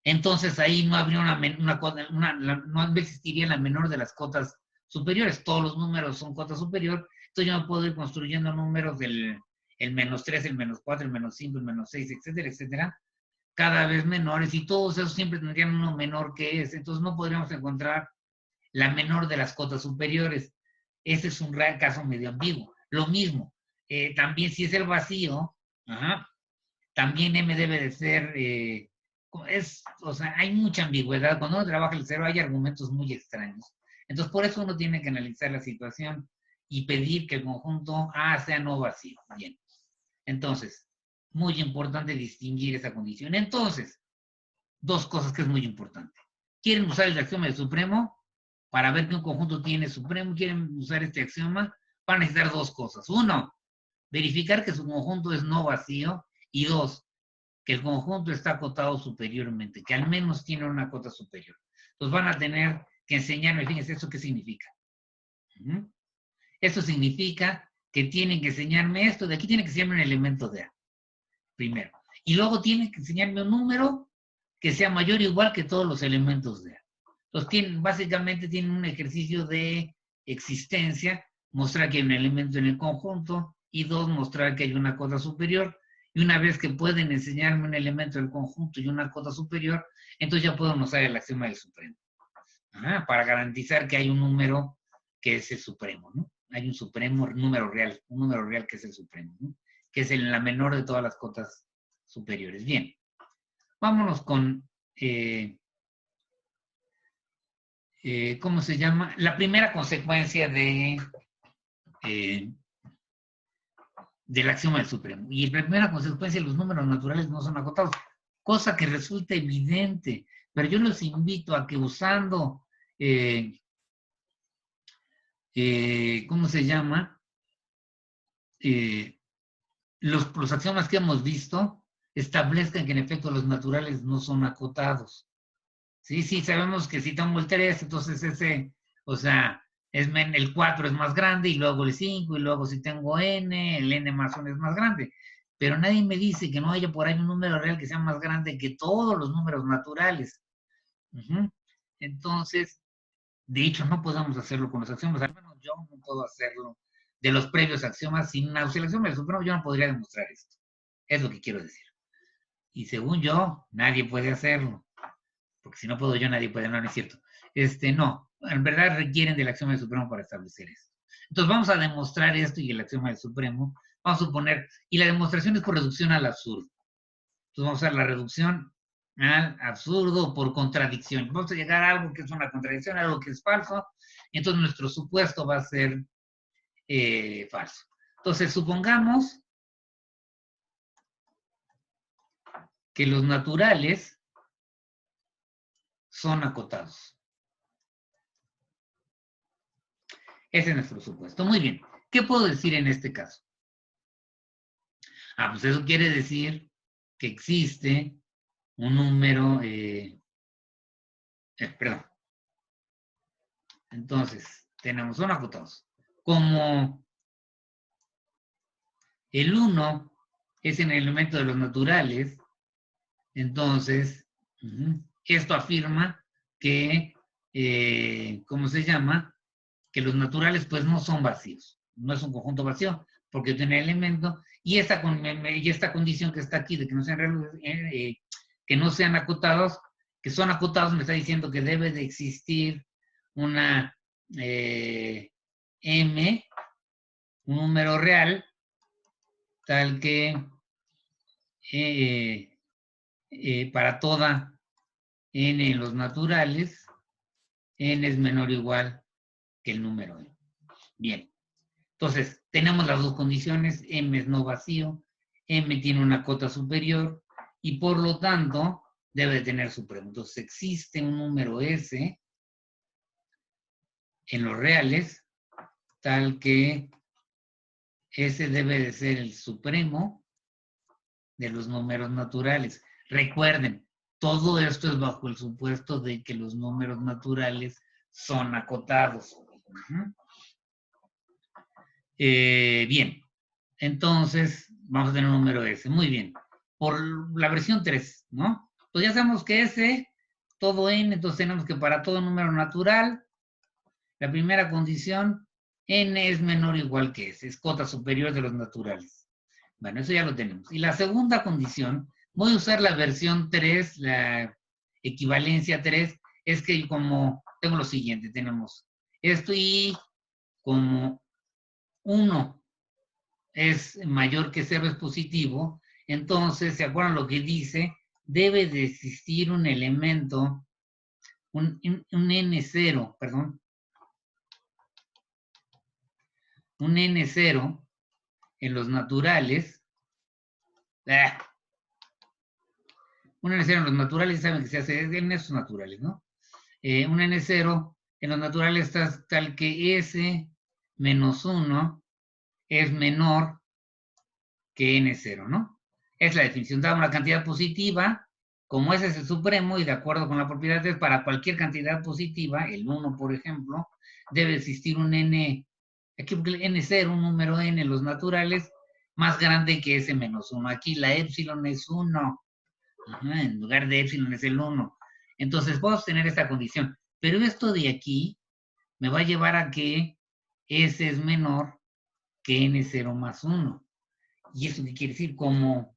Entonces ahí no habría no existiría la menor de las cotas superiores. Todos los números son cota superior. Entonces yo me puedo ir construyendo números del el -3, el -4, el -5, el -6, etcétera, etcétera, cada vez menores, y todos esos siempre tendrían uno menor que ese. Entonces no podríamos encontrar la menor de las cotas superiores. Ese es un caso medio ambiguo. Lo mismo, también si es el vacío, también M debe de ser, o sea, hay mucha ambigüedad. Cuando uno trabaja el cero hay argumentos muy extraños. Entonces, por eso uno tiene que analizar la situación y pedir que el conjunto A sea no vacío. Bien. Entonces, muy importante distinguir esa condición. Entonces, dos cosas que es muy importante. ¿Quieren usar el axioma del supremo? Para ver que un conjunto tiene supremo, quieren usar este axioma, van a necesitar dos cosas. Uno, verificar que su conjunto es no vacío. Y dos, que el conjunto está acotado superiormente, que al menos tiene una cota superior. Entonces van a tener que enseñarme, fíjense, ¿eso qué significa? Esto significa que tienen que enseñarme esto, de aquí tienen que enseñarme un elemento de A, primero. Y luego tienen que enseñarme un número que sea mayor o igual que todos los elementos de A. Entonces, básicamente tienen un ejercicio de existencia, mostrar que hay un elemento en el conjunto, y dos, mostrar que hay una cota superior. Y una vez que pueden enseñarme un elemento del conjunto y una cota superior, entonces ya puedo usar el axioma del supremo. Para garantizar que hay un número que es el supremo, ¿no? Hay un supremo, un número real que es el supremo, ¿no? Que es la menor de todas las cotas superiores. Bien, vámonos con, ¿cómo se llama? La primera consecuencia del axioma del supremo. Y la primera consecuencia, los números naturales no son acotados, cosa que resulta evidente, pero yo los invito a que usando, ¿cómo se llama? Los axiomas que hemos visto establezcan que en efecto los naturales no son acotados. Sí, sabemos que si tomo el 3, entonces ese, o sea, el 4 es más grande, y luego el 5, y luego si tengo n, el n más 1 es más grande. Pero nadie me dice que no haya por ahí un número real que sea más grande que todos los números naturales. Entonces, de hecho, no podemos hacerlo con los axiomas, al menos yo no puedo hacerlo de los previos axiomas. Sin la axioma del supremo yo no podría demostrar esto. Es lo que quiero decir. Y según yo, nadie puede hacerlo. Porque si no puedo yo, nadie puede. No, no es cierto. No, en verdad requieren del axioma del supremo para establecer esto. Entonces vamos a demostrar esto y el axioma del supremo Vamos a suponer, y la demostración es por reducción al absurdo. Entonces vamos a hacer la reducción al absurdo por contradicción. Vamos a llegar a algo que es una contradicción, a algo que es falso. Entonces nuestro supuesto va a ser falso. Entonces supongamos que los naturales son acotados. Ese es nuestro supuesto. Muy bien. ¿Qué puedo decir en este caso? Pues eso quiere decir que existe un número, perdón. Entonces, tenemos son acotados. Como el 1 es en el elemento de los naturales, entonces, esto afirma que, ¿cómo se llama? Que los naturales pues no son vacíos, no es un conjunto vacío, porque tiene elemento, y esta condición que está aquí de que no sean acotados, que son acotados, me está diciendo que debe de existir una M, un número real, tal que para toda n en los naturales, n es menor o igual que el número n. Bien, entonces tenemos las dos condiciones, m es no vacío, m tiene una cota superior y por lo tanto debe de tener supremo. Entonces existe un número s en los reales tal que ese debe de ser el supremo de los números naturales. Recuerden, todo esto es bajo el supuesto de que los números naturales son acotados. Bien, entonces vamos a tener un número S. Muy bien. Por la versión 3, ¿no? Pues ya sabemos que S, todo n, entonces tenemos que para todo número natural, la primera condición, n es menor o igual que S, es cota superior de los naturales. Bueno, eso ya lo tenemos. Y la segunda condición, voy a usar la versión 3, la equivalencia 3, es que como tengo lo siguiente, tenemos esto y como 1 es mayor que 0 es positivo, entonces, ¿se acuerdan lo que dice? Debe de existir un elemento, un N0, perdón, un N0 en los naturales, un N0 en los naturales, saben que se hace en esos naturales, ¿no? Un N0 en los naturales está tal que S menos 1 es menor que N0, ¿no? Es la definición, da una cantidad positiva, como ese es el supremo y de acuerdo con la propiedad de para cualquier cantidad positiva, el 1 por ejemplo, debe existir un N, aquí porque el N0, un número N en los naturales, más grande que ese menos 1. Aquí la epsilon es 1. En lugar de epsilon es el 1. Entonces puedo tener esta condición. Pero esto de aquí me va a llevar a que S es menor que N0 más 1. ¿Y eso qué quiere decir? Como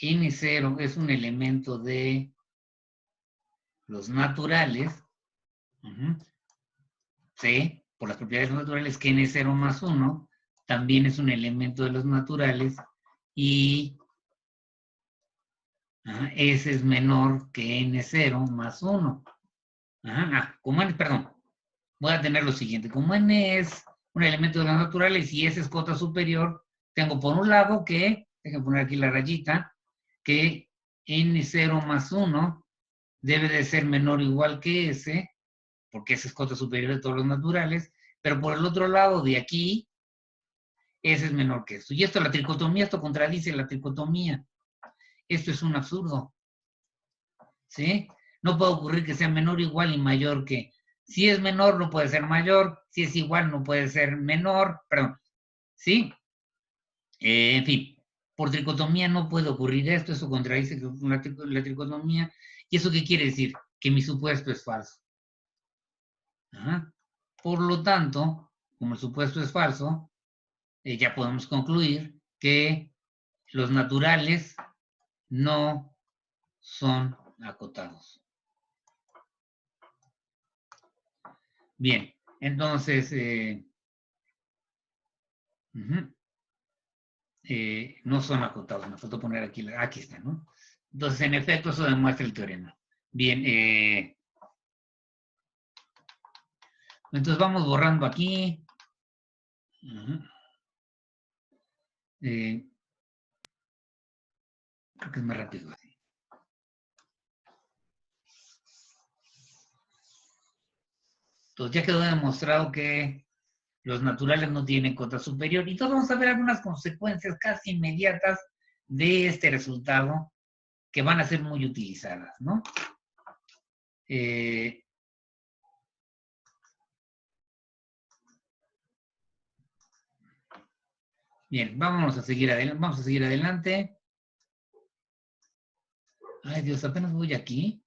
N0 es un elemento de los naturales, sé por las propiedades naturales que N0 más 1 también es un elemento de los naturales y S es menor que N0 más 1. Como N, perdón, voy a tener lo siguiente, como N es un elemento de los naturales y S es cota superior, tengo por un lado que, déjenme poner aquí la rayita, que N0 más 1 debe de ser menor o igual que S, porque S es cota superior de todos los naturales, pero por el otro lado de aquí, S es menor que esto. Y esto, la tricotomía, esto contradice la tricotomía. Esto es un absurdo. ¿Sí? No puede ocurrir que sea menor, igual y mayor que. Si es menor, no puede ser mayor. Si es igual, no puede ser menor. Perdón. ¿Sí? En fin, por tricotomía no puede ocurrir esto. Eso contradice la tricotomía. ¿Y eso qué quiere decir? Que mi supuesto es falso. Por lo tanto, como el supuesto es falso, ya podemos concluir que los naturales no son acotados. Bien, entonces, No son acotados. Me faltó poner aquí, aquí está, ¿no? Entonces, en efecto, eso demuestra el teorema. Bien, entonces vamos borrando aquí. Creo que es más rápido así. Entonces ya quedó demostrado que los naturales no tienen cota superior. Y entonces vamos a ver algunas consecuencias casi inmediatas de este resultado que van a ser muy utilizadas, ¿no? Bien, vamos a seguir adelante. Ay, Dios, apenas voy aquí.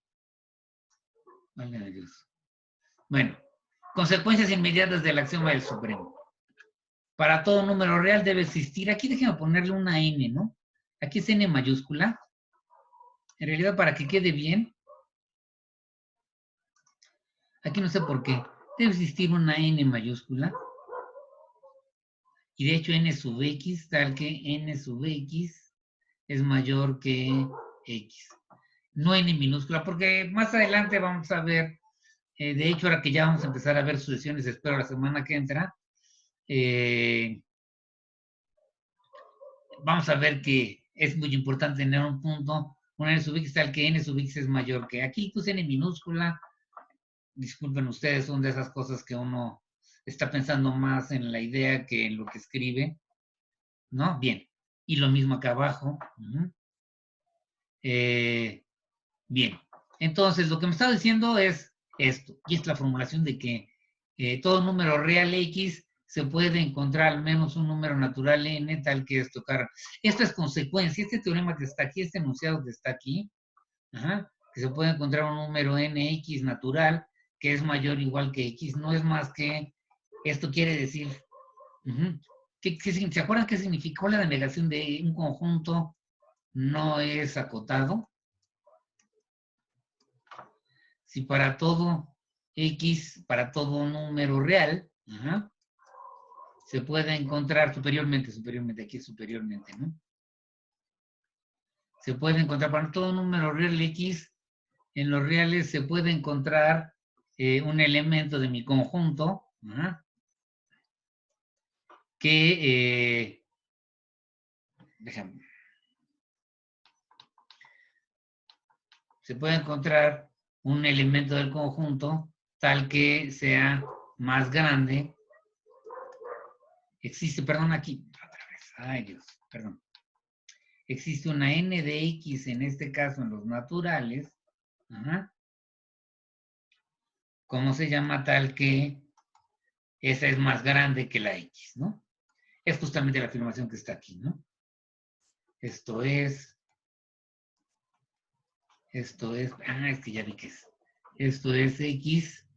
Vale, Dios. Bueno, consecuencias inmediatas del axioma del supremo. Para todo número real debe existir, aquí déjenme ponerle una n, ¿no? Aquí es n mayúscula. En realidad, para que quede bien, aquí no sé por qué, debe existir una n mayúscula. Y de hecho n sub x, tal que n sub x es mayor que x. No n minúscula, porque más adelante vamos a ver, de hecho ahora que ya vamos a empezar a ver sucesiones, espero la semana que entra, vamos a ver que es muy importante tener un punto, un n sub x tal que n sub x es mayor que aquí, puse n minúscula, disculpen ustedes, son de esas cosas que uno está pensando más en la idea que en lo que escribe, ¿no? Bien, y lo mismo acá abajo. Bien, entonces lo que me está diciendo es esto, y es la formulación de que todo número real x se puede encontrar al menos un número natural n tal que es tocar. Esto es consecuencia, este teorema que está aquí, este enunciado que está aquí, que se puede encontrar un número nx natural que es mayor o igual que x, no es más que, esto quiere decir, ¿se acuerdan qué significó la denegación de un conjunto no es acotado? Si para todo x, para todo número real, se puede encontrar superiormente, aquí es superiormente, ¿no? Se puede encontrar para todo número real x, en los reales se puede encontrar un elemento de mi conjunto, que, déjame, se puede encontrar un elemento del conjunto tal que sea más grande. Existe, perdón, aquí, otra vez, ay Dios, perdón. Existe una n de x, en este caso en los naturales, ¿cómo se llama tal que esa es más grande que la x, ¿no? Es justamente la afirmación que está aquí, ¿no? Esto es, es que ya vi que es. Esto es x,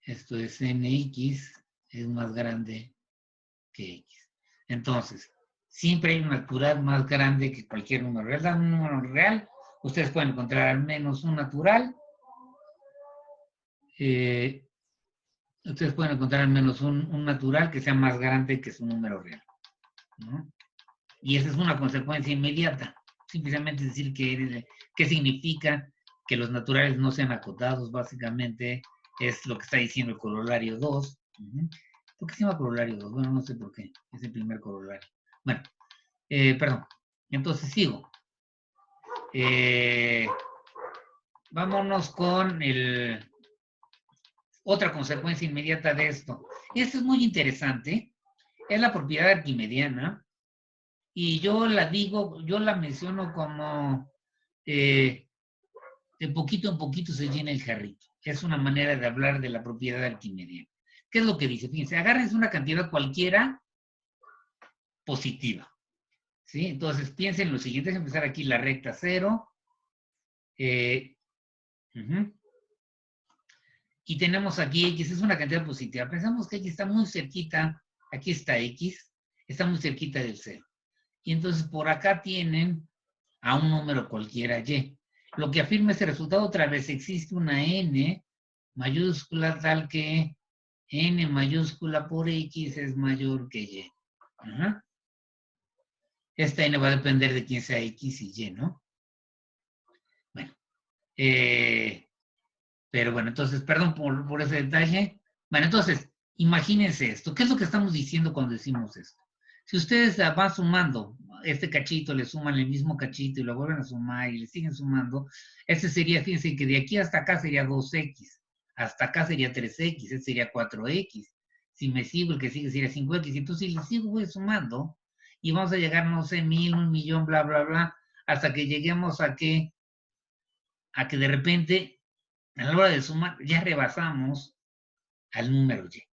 esto es nx, es más grande que x. Entonces, siempre hay un natural más grande que cualquier número real. Un número real, ustedes pueden encontrar al menos un natural. Ustedes pueden encontrar al menos un natural que sea más grande que su número real, ¿no? Y esa es una consecuencia inmediata. Simplemente decir qué significa que los naturales no sean acotados, básicamente, es lo que está diciendo el corolario 2. ¿Por qué se llama corolario 2? Bueno, no sé por qué. Es el primer corolario. Bueno, perdón. Entonces sigo. Vámonos con otra consecuencia inmediata de esto. Esto es muy interesante. Es la propiedad arquimediana. Y yo la menciono como de poquito en poquito se llena el jarrito. Es una manera de hablar de la propiedad arquimediana. ¿Qué es lo que dice? Fíjense, agárrense una cantidad cualquiera positiva. ¿Sí? Entonces piensen en lo siguiente, es empezar aquí la recta 0. Y tenemos aquí x, es una cantidad positiva. Pensamos que x está muy cerquita, aquí está x, está muy cerquita del 0. Y entonces por acá tienen a un número cualquiera y. Lo que afirma ese resultado, otra vez existe una n mayúscula tal que n mayúscula por x es mayor que y. Ajá. Esta n va a depender de quién sea x y y, ¿no? Bueno. Pero bueno, entonces, perdón por ese detalle. Bueno, entonces, imagínense esto. ¿Qué es lo que estamos diciendo cuando decimos esto? Si ustedes van sumando este cachito, le suman el mismo cachito y lo vuelven a sumar y le siguen sumando, este sería, fíjense que de aquí hasta acá sería 2x, hasta acá sería 3x, este sería 4x. Si me sigo, el que sigue sería 5x. Entonces, si le sigo voy sumando y vamos a llegar, no sé, 1000, 1.000.000, bla, bla, bla, hasta que lleguemos a que de repente, a la hora de sumar, ya rebasamos al número y.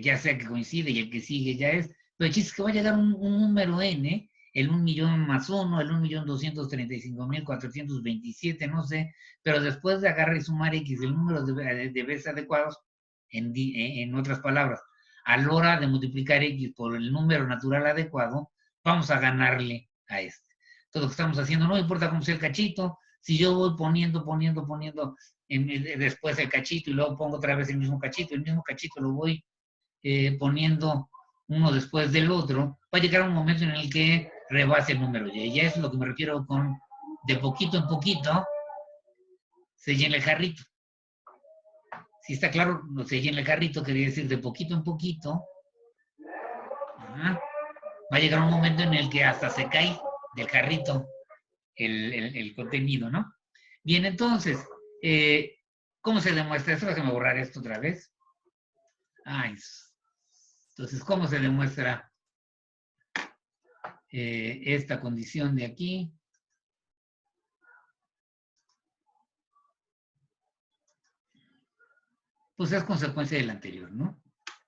Ya sea que coincide y el que sigue ya es, pero el chiste es que va a llegar un número n, el 1.000.000 más 1, el 1.235.427, no sé, pero después de agarrar y sumar x, el número de veces adecuados, en otras palabras, a la hora de multiplicar x por el número natural adecuado, vamos a ganarle a este. Todo lo que estamos haciendo, no importa cómo sea el cachito, si yo voy poniendo después el cachito y luego pongo otra vez el mismo cachito lo voy poniendo uno después del otro, va a llegar un momento en el que rebase el número y. Ya es lo que me refiero con de poquito en poquito se llena el jarrito. Si está claro, no se llena el jarrito, quería decir de poquito en poquito. Va a llegar un momento en el que hasta se cae del jarrito el contenido, ¿no? Bien, entonces, ¿cómo se demuestra esto? Déjame borrar esto otra vez. Entonces, ¿cómo se demuestra esta condición de aquí? Pues es consecuencia del anterior, ¿no?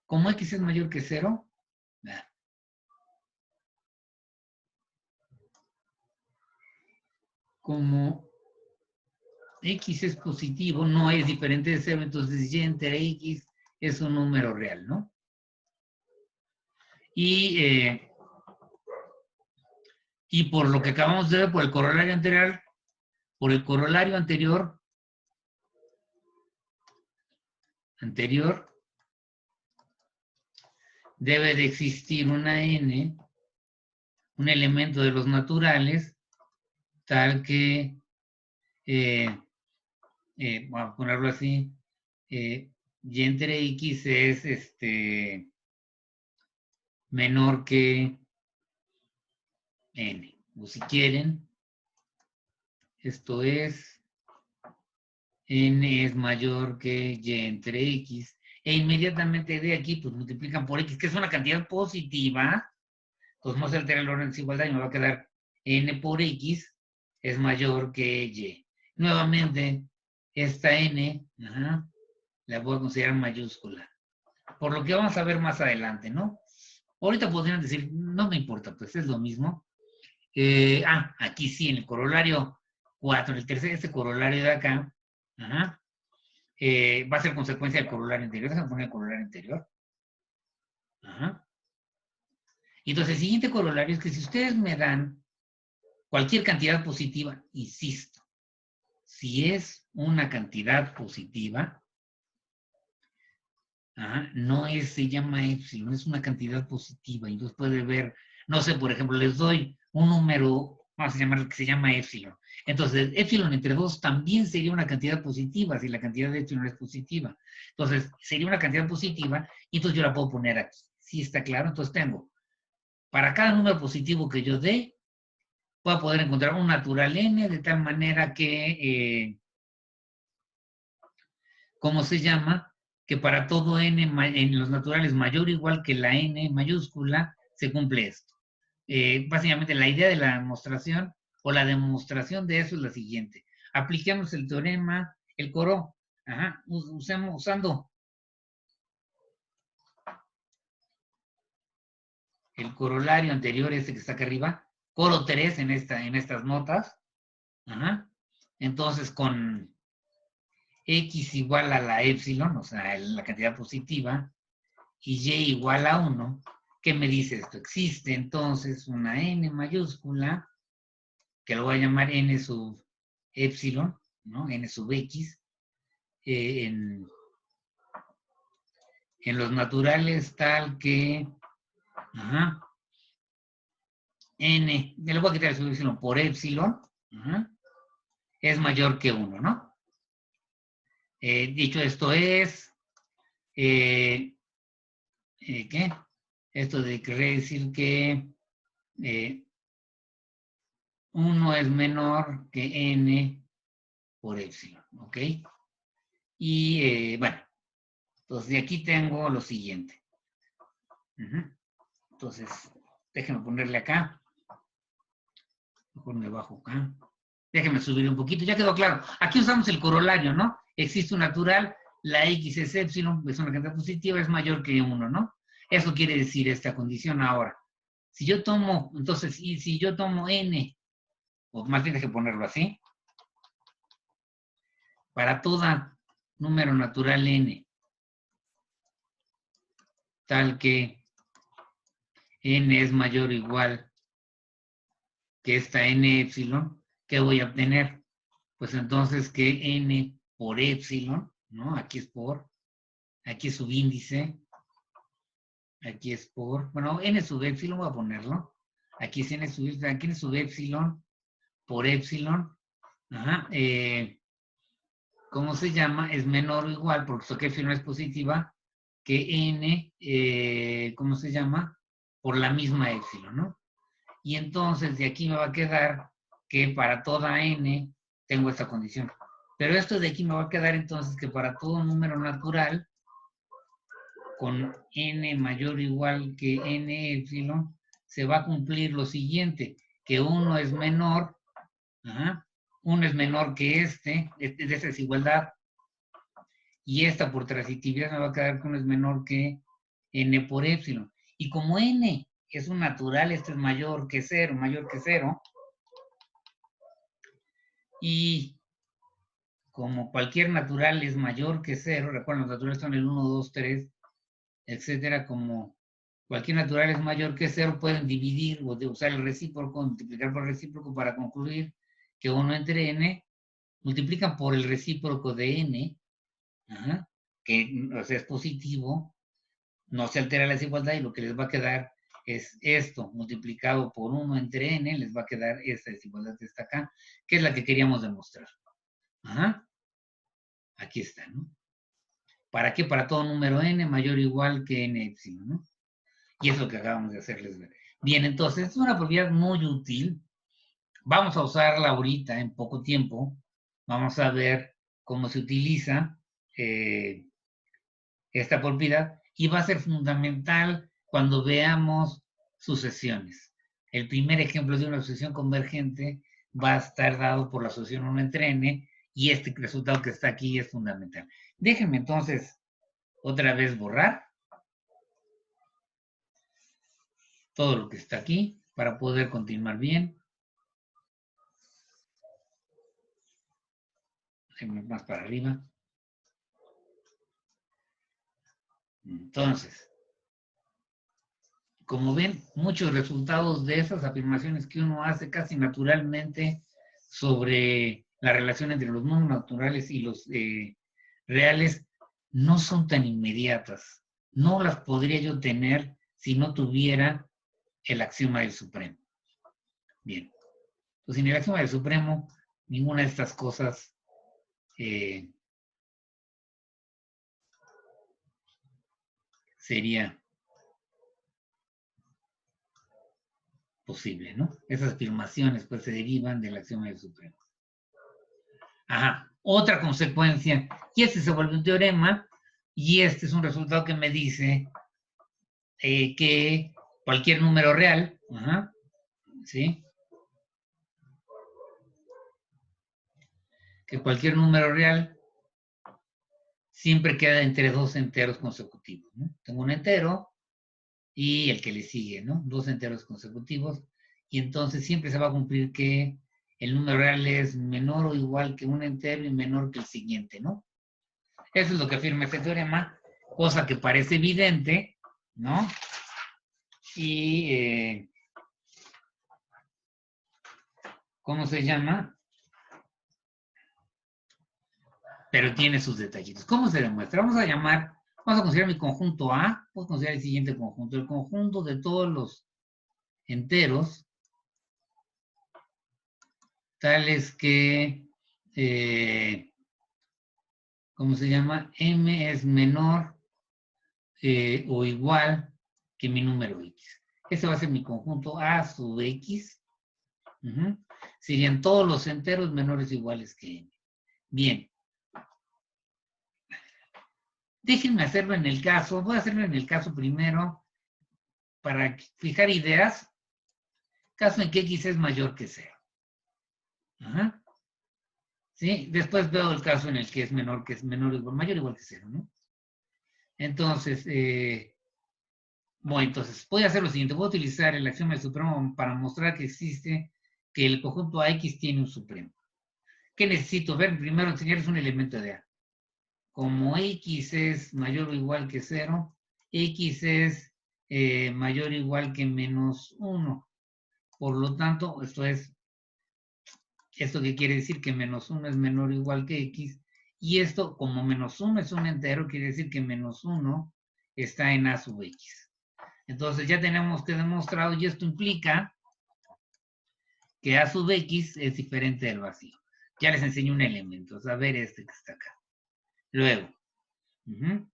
Como x es mayor que 0, como x es positivo, no es diferente de 0, entonces y entre x es un número real, ¿no? Y por lo que acabamos de ver, por el corolario anterior, debe de existir una n, un elemento de los naturales, tal que, vamos a ponerlo así, y entre x es menor que n. O si quieren, esto es, n es mayor que y entre x. E inmediatamente de aquí, pues multiplican por x, que es una cantidad positiva. Pues no se altera el orden de desigualdad y me va a quedar n por x es mayor que y. Nuevamente, esta n, la voy a considerar mayúscula. Por lo que vamos a ver más adelante, ¿no? Ahorita podrían decir, no me importa, pues es lo mismo. Aquí sí, en el corolario 4, en el tercer, este corolario de acá, va a ser consecuencia del corolario anterior. Déjame poner el corolario anterior. Y entonces el siguiente corolario es que si ustedes me dan cualquier cantidad positiva, insisto, si es una cantidad positiva, no es, se llama epsilon, es una cantidad positiva. Entonces puede ver, no sé, por ejemplo, les doy un número, vamos a llamarlo que se llama epsilon. Entonces, epsilon entre 2 también sería una cantidad positiva, si la cantidad de epsilon es positiva. Entonces, sería una cantidad positiva, y entonces yo la puedo poner aquí. ¿Sí está claro? Entonces tengo, para cada número positivo que yo dé, voy a poder encontrar un natural n, de tal manera que, ¿cómo se llama? Que para todo n en los naturales mayor o igual que la n mayúscula, se cumple esto. Básicamente la idea de la demostración o la demostración de eso es la siguiente. Apliquemos el teorema, el coro, usando el corolario anterior, este que está acá arriba, coro 3 en estas notas. Entonces con x igual a la epsilon, o sea, la cantidad positiva, y y igual a 1, ¿qué me dice esto? Existe entonces una n mayúscula, que lo voy a llamar n sub epsilon, ¿no? N sub x, en los naturales tal que n, le voy a quitar el subépsilon por épsilon, es mayor que 1, ¿no? Dicho esto es, ¿qué? Esto de querer decir que 1 es menor que n por épsilon, ¿ok? Y bueno, entonces de aquí tengo lo siguiente. Entonces, déjenme ponerle acá. Mejor me bajo acá. Déjenme subir un poquito. Ya quedó claro. Aquí usamos el corolario, ¿no? Existe un natural, la x es épsilon, es una cantidad positiva, es mayor que 1, ¿no? Eso quiere decir esta condición ahora. Si yo tomo, entonces, y si yo tomo n, o más bien déjenme ponerlo así, para toda número natural n, tal que n es mayor o igual que esta n épsilon, ¿qué voy a obtener? Pues entonces que n por épsilon, ¿no? Aquí es subíndice, aquí es por, bueno, n sub épsilon voy a ponerlo, aquí es n sub épsilon, aquí es sub épsilon por épsilon, ¿cómo se llama? Es menor o igual, porque esto que épsilon es positiva, que n, ¿cómo se llama? Por la misma épsilon, ¿no? Y entonces de aquí me va a quedar que para toda n tengo esta condición. Pero esto de aquí me va a quedar entonces que para todo número natural, con n mayor o igual que n épsilon, se va a cumplir lo siguiente, que uno es menor, uno es menor que de esta desigualdad, y esta por transitividad me va a quedar que uno es menor que n por épsilon. Y como n es un natural, esto es mayor que 0, y como cualquier natural es mayor que 0, recuerden, los naturales son el 1, 2, 3, etcétera, como cualquier natural es mayor que 0, pueden dividir o de usar el recíproco, multiplicar por el recíproco para concluir que 1 entre n, multiplican por el recíproco de n, que o sea, es positivo, no se altera la desigualdad y lo que les va a quedar es esto, multiplicado por 1 entre n, les va a quedar esta desigualdad que está acá, que es la que queríamos demostrar. Aquí está, ¿no? ¿Para qué? Para todo número n mayor o igual que n épsilon, ¿no? Y es lo que acabamos de hacerles ver. Bien, entonces, es una propiedad muy útil. Vamos a usarla ahorita, en poco tiempo. Vamos a ver cómo se utiliza esta propiedad y va a ser fundamental cuando veamos sucesiones. El primer ejemplo de una sucesión convergente va a estar dado por la sucesión 1 entre n y este resultado que está aquí es fundamental. Déjenme entonces otra vez borrar todo lo que está aquí para poder continuar bien. Déjenme más para arriba. Entonces, como ven, muchos resultados de esas afirmaciones que uno hace casi naturalmente sobre la relación entre los números naturales y los reales no son tan inmediatas. No las podría yo tener si no tuviera el axioma del supremo. Bien. Pues sin el axioma del supremo, ninguna de estas cosas sería posible, ¿no? Esas afirmaciones pues se derivan del axioma del supremo. Otra consecuencia, y este se vuelve un teorema, y este es un resultado que me dice que cualquier número real, ¿sí? Que cualquier número real siempre queda entre dos enteros consecutivos, ¿no? Tengo un entero y el que le sigue, ¿no? Dos enteros consecutivos, y entonces siempre se va a cumplir que el número real es menor o igual que un entero y menor que el siguiente, ¿no? Eso es lo que afirma este teorema, cosa que parece evidente, ¿no? Y, ¿cómo se llama? pero tiene sus detallitos. ¿Cómo se demuestra? Vamos a considerar mi conjunto A, vamos a considerar el siguiente conjunto, el conjunto de todos los enteros, tales que, ¿cómo se llama? M es menor o igual que mi número X. Ese va a ser mi conjunto A sub X. Serían todos los enteros menores o iguales que M. Bien. Déjenme hacerlo en el caso, voy a hacerlo en el caso primero para fijar ideas, caso en que X es mayor que 0. Ajá. ¿Sí? Después veo el caso en el que es menor o igual, mayor o igual que 0, ¿no? Entonces, bueno, entonces voy a hacer lo siguiente, voy a utilizar el axioma del supremo para mostrar que existe, que el conjunto AX tiene un supremo. ¿Qué necesito ver? Primero enseñarles un elemento de A. Como X es mayor o igual que 0, X es mayor o igual que menos 1. Por lo tanto, ¿esto qué quiere decir? Que menos 1 es menor o igual que X. Y esto, como menos 1 es un entero, quiere decir que menos 1 está en A sub X. Entonces ya tenemos que demostrado, y esto implica que A sub X es diferente del vacío. Ya les enseño un elemento, a ver este que está acá. Luego, bien,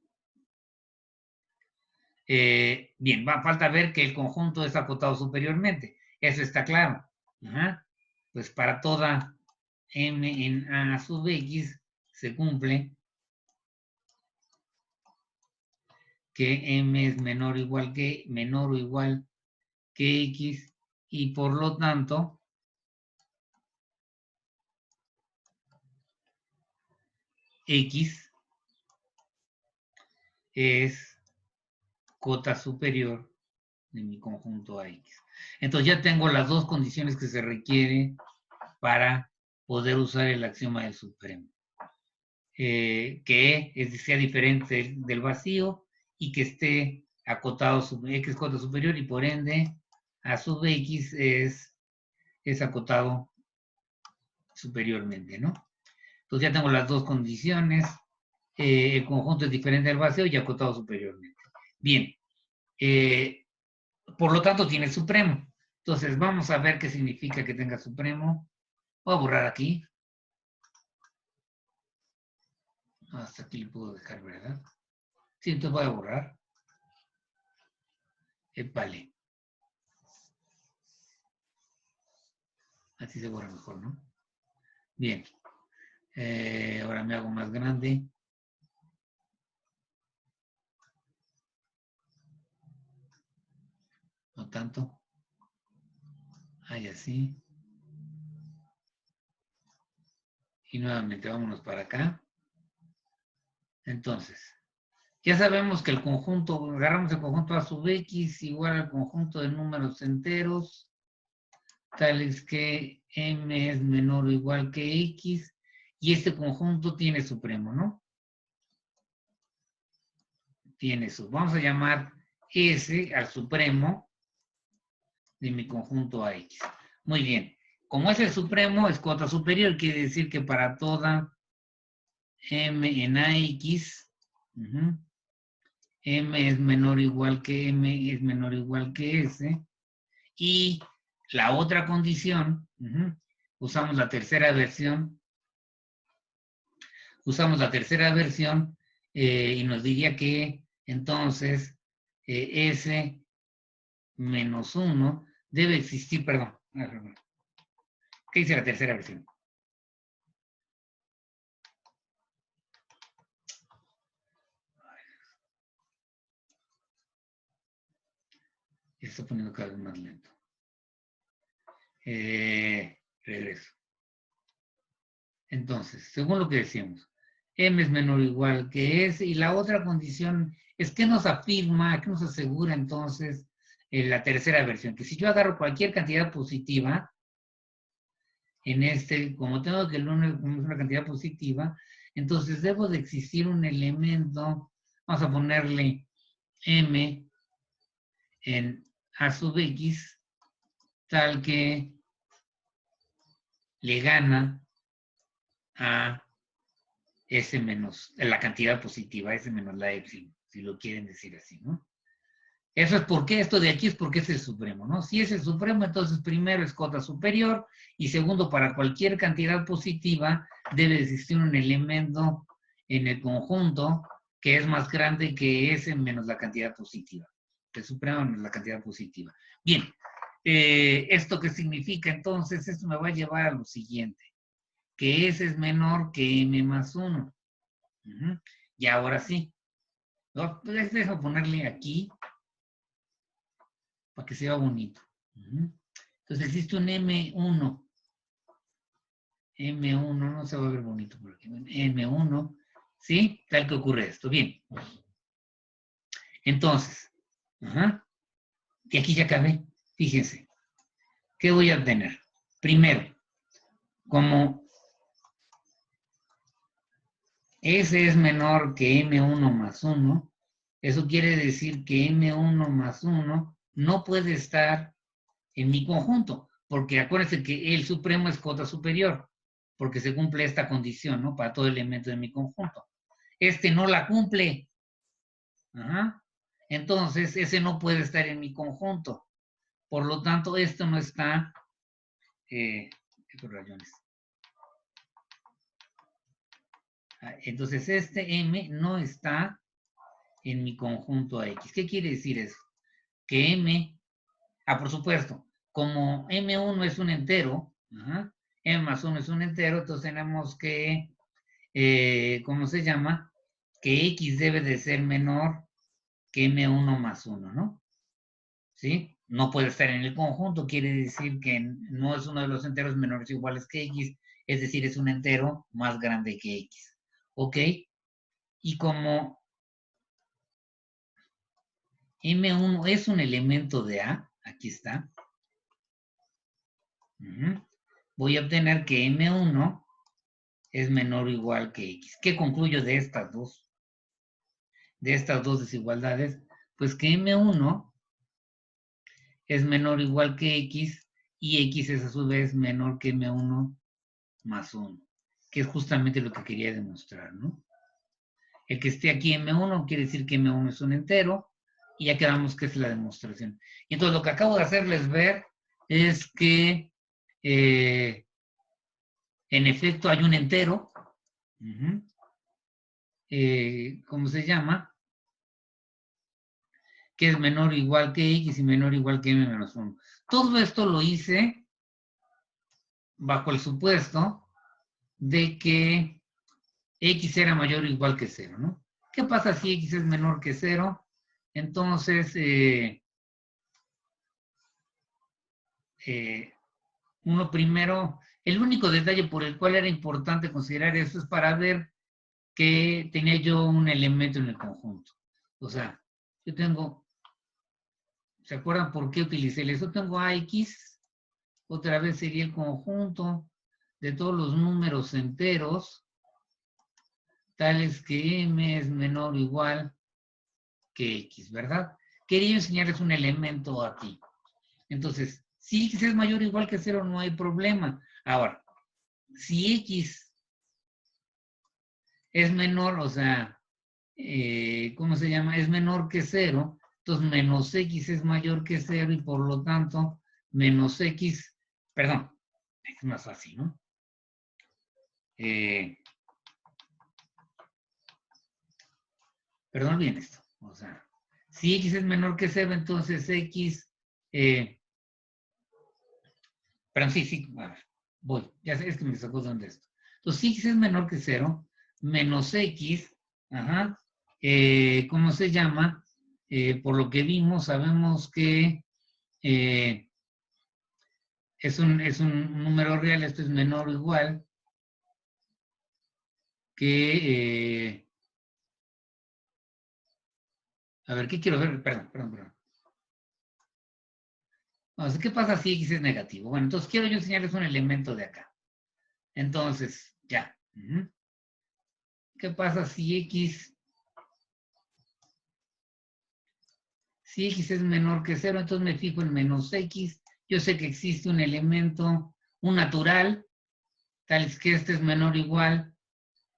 falta ver que el conjunto es acotado superiormente. Eso está claro. Pues para toda M en A sub X se cumple que M es menor o igual que X, y por lo tanto X es cota superior de mi conjunto AX. Entonces ya tengo las dos condiciones que se requieren para poder usar el axioma del supremo. Que sea diferente del vacío y que esté acotado, X cota superior, y por ende A sub X es acotado superiormente, ¿no? Entonces ya tengo las dos condiciones. El conjunto es diferente del vacío y acotado superiormente. Bien. Por lo tanto, tiene supremo. Entonces, vamos a ver qué significa que tenga supremo. Voy a borrar aquí. Hasta aquí le puedo dejar, ¿verdad? Sí, entonces voy a borrar. Vale. Así se borra mejor, ¿no? Bien. Ahora me hago más grande. No tanto. Ahí así. Y nuevamente vámonos para acá. Entonces, ya sabemos que el conjunto, agarramos el conjunto A sub X igual al conjunto de números enteros, tales que M es menor o igual que X, y este conjunto tiene supremo, ¿no? Vamos a llamar S al supremo de mi conjunto AX. Muy bien. Como es el supremo, es cota superior, quiere decir que para toda M en AX, M es menor o igual que M es menor o igual que S, y la otra condición, usamos la tercera versión, y nos diría que entonces S menos 1 debe existir, perdón. ¿Qué dice la tercera versión? Se está poniendo cada vez más lento. Regreso. Entonces, según lo que decíamos, M es menor o igual que S, y la otra condición es que nos afirma, que nos asegura entonces la tercera versión, que si yo agarro cualquier cantidad positiva, como tengo que el número es una cantidad positiva, entonces debo de existir un elemento, vamos a ponerle M en A sub X, tal que le gana a S menos la cantidad positiva, S menos la epsilon, si lo quieren decir así, ¿no? Eso es porque esto de aquí es porque es el supremo, ¿no? Si es el supremo, entonces primero es cota superior y segundo, para cualquier cantidad positiva debe existir un elemento en el conjunto que es más grande que S menos la cantidad positiva. El supremo menos la cantidad positiva. Bien, ¿esto qué significa? Entonces, esto me va a llevar a lo siguiente, que S es menor que M más 1. Y ahora sí, ¿no? Dejo ponerle aquí para que sea bonito. Entonces existe un M1. M1, no se va a ver bonito por aquí. M1, ¿sí? Tal que ocurre esto. Bien. Entonces, y aquí ya acabé. Fíjense. ¿Qué voy a obtener? Primero, como S es menor que M1 más 1, eso quiere decir que M1 más 1 no puede estar en mi conjunto, porque acuérdense que el supremo es cota superior, porque se cumple esta condición, ¿no? Para todo elemento de mi conjunto. Este no la cumple. Entonces, ese no puede estar en mi conjunto. Por lo tanto, esto no está... estos rayones. Entonces, este M no está en mi conjunto X. ¿Qué quiere decir eso? Que M... por supuesto, como M1 es un entero, M más 1 es un entero, entonces tenemos que, ¿cómo se llama? Que X debe de ser menor que M1 más 1, ¿no? ¿Sí? No puede estar en el conjunto, quiere decir que no es uno de los enteros menores o iguales que X, es decir, es un entero más grande que X. ¿Ok? Y como M1 es un elemento de A, aquí está, voy a obtener que M1 es menor o igual que X. ¿Qué concluyo de estas dos? De estas dos desigualdades, pues que M1 es menor o igual que X y X es a su vez menor que M1 más 1, que es justamente lo que quería demostrar, ¿no? El que esté aquí M1 quiere decir que M1 es un entero y ya quedamos que es la demostración. Y entonces lo que acabo de hacerles ver es que en efecto hay un entero, ¿cómo se llama? Que es menor o igual que X y menor o igual que M menos 1. Todo esto lo hice bajo el supuesto de que X era mayor o igual que 0, ¿no? ¿Qué pasa si X es menor que 0? Entonces, uno primero, el único detalle por el cual era importante considerar esto es para ver que tenía yo un elemento en el conjunto. O sea, yo tengo, ¿se acuerdan por qué utilicé eso? Tengo AX, otra vez sería el conjunto de todos los números enteros, tales que M es menor o igual que X, ¿verdad? Quería enseñarles un elemento aquí. Entonces, si X es mayor o igual que 0, no hay problema. Ahora, si X es menor, o sea, ¿cómo se llama? Es menor que 0, entonces menos X es mayor que 0 y por lo tanto menos X, perdón, es más fácil, ¿no? Perdón bien esto, o sea, si X es menor que 0, entonces X, perdón, sí, a ver, voy, ya sé, es que me sacó de donde esto. Entonces, si X es menor que 0, menos X, ¿cómo se llama? Por lo que vimos, sabemos que es un número real, esto es menor o igual que, a ver, ¿qué quiero ver? Perdón. Entonces, ¿qué pasa si X es negativo? Bueno, entonces quiero yo enseñarles un elemento de acá. Entonces, ya. ¿Qué pasa si X es menor que 0? Entonces me fijo en menos X. Yo sé que existe un elemento, un natural, tal es que este es menor o igual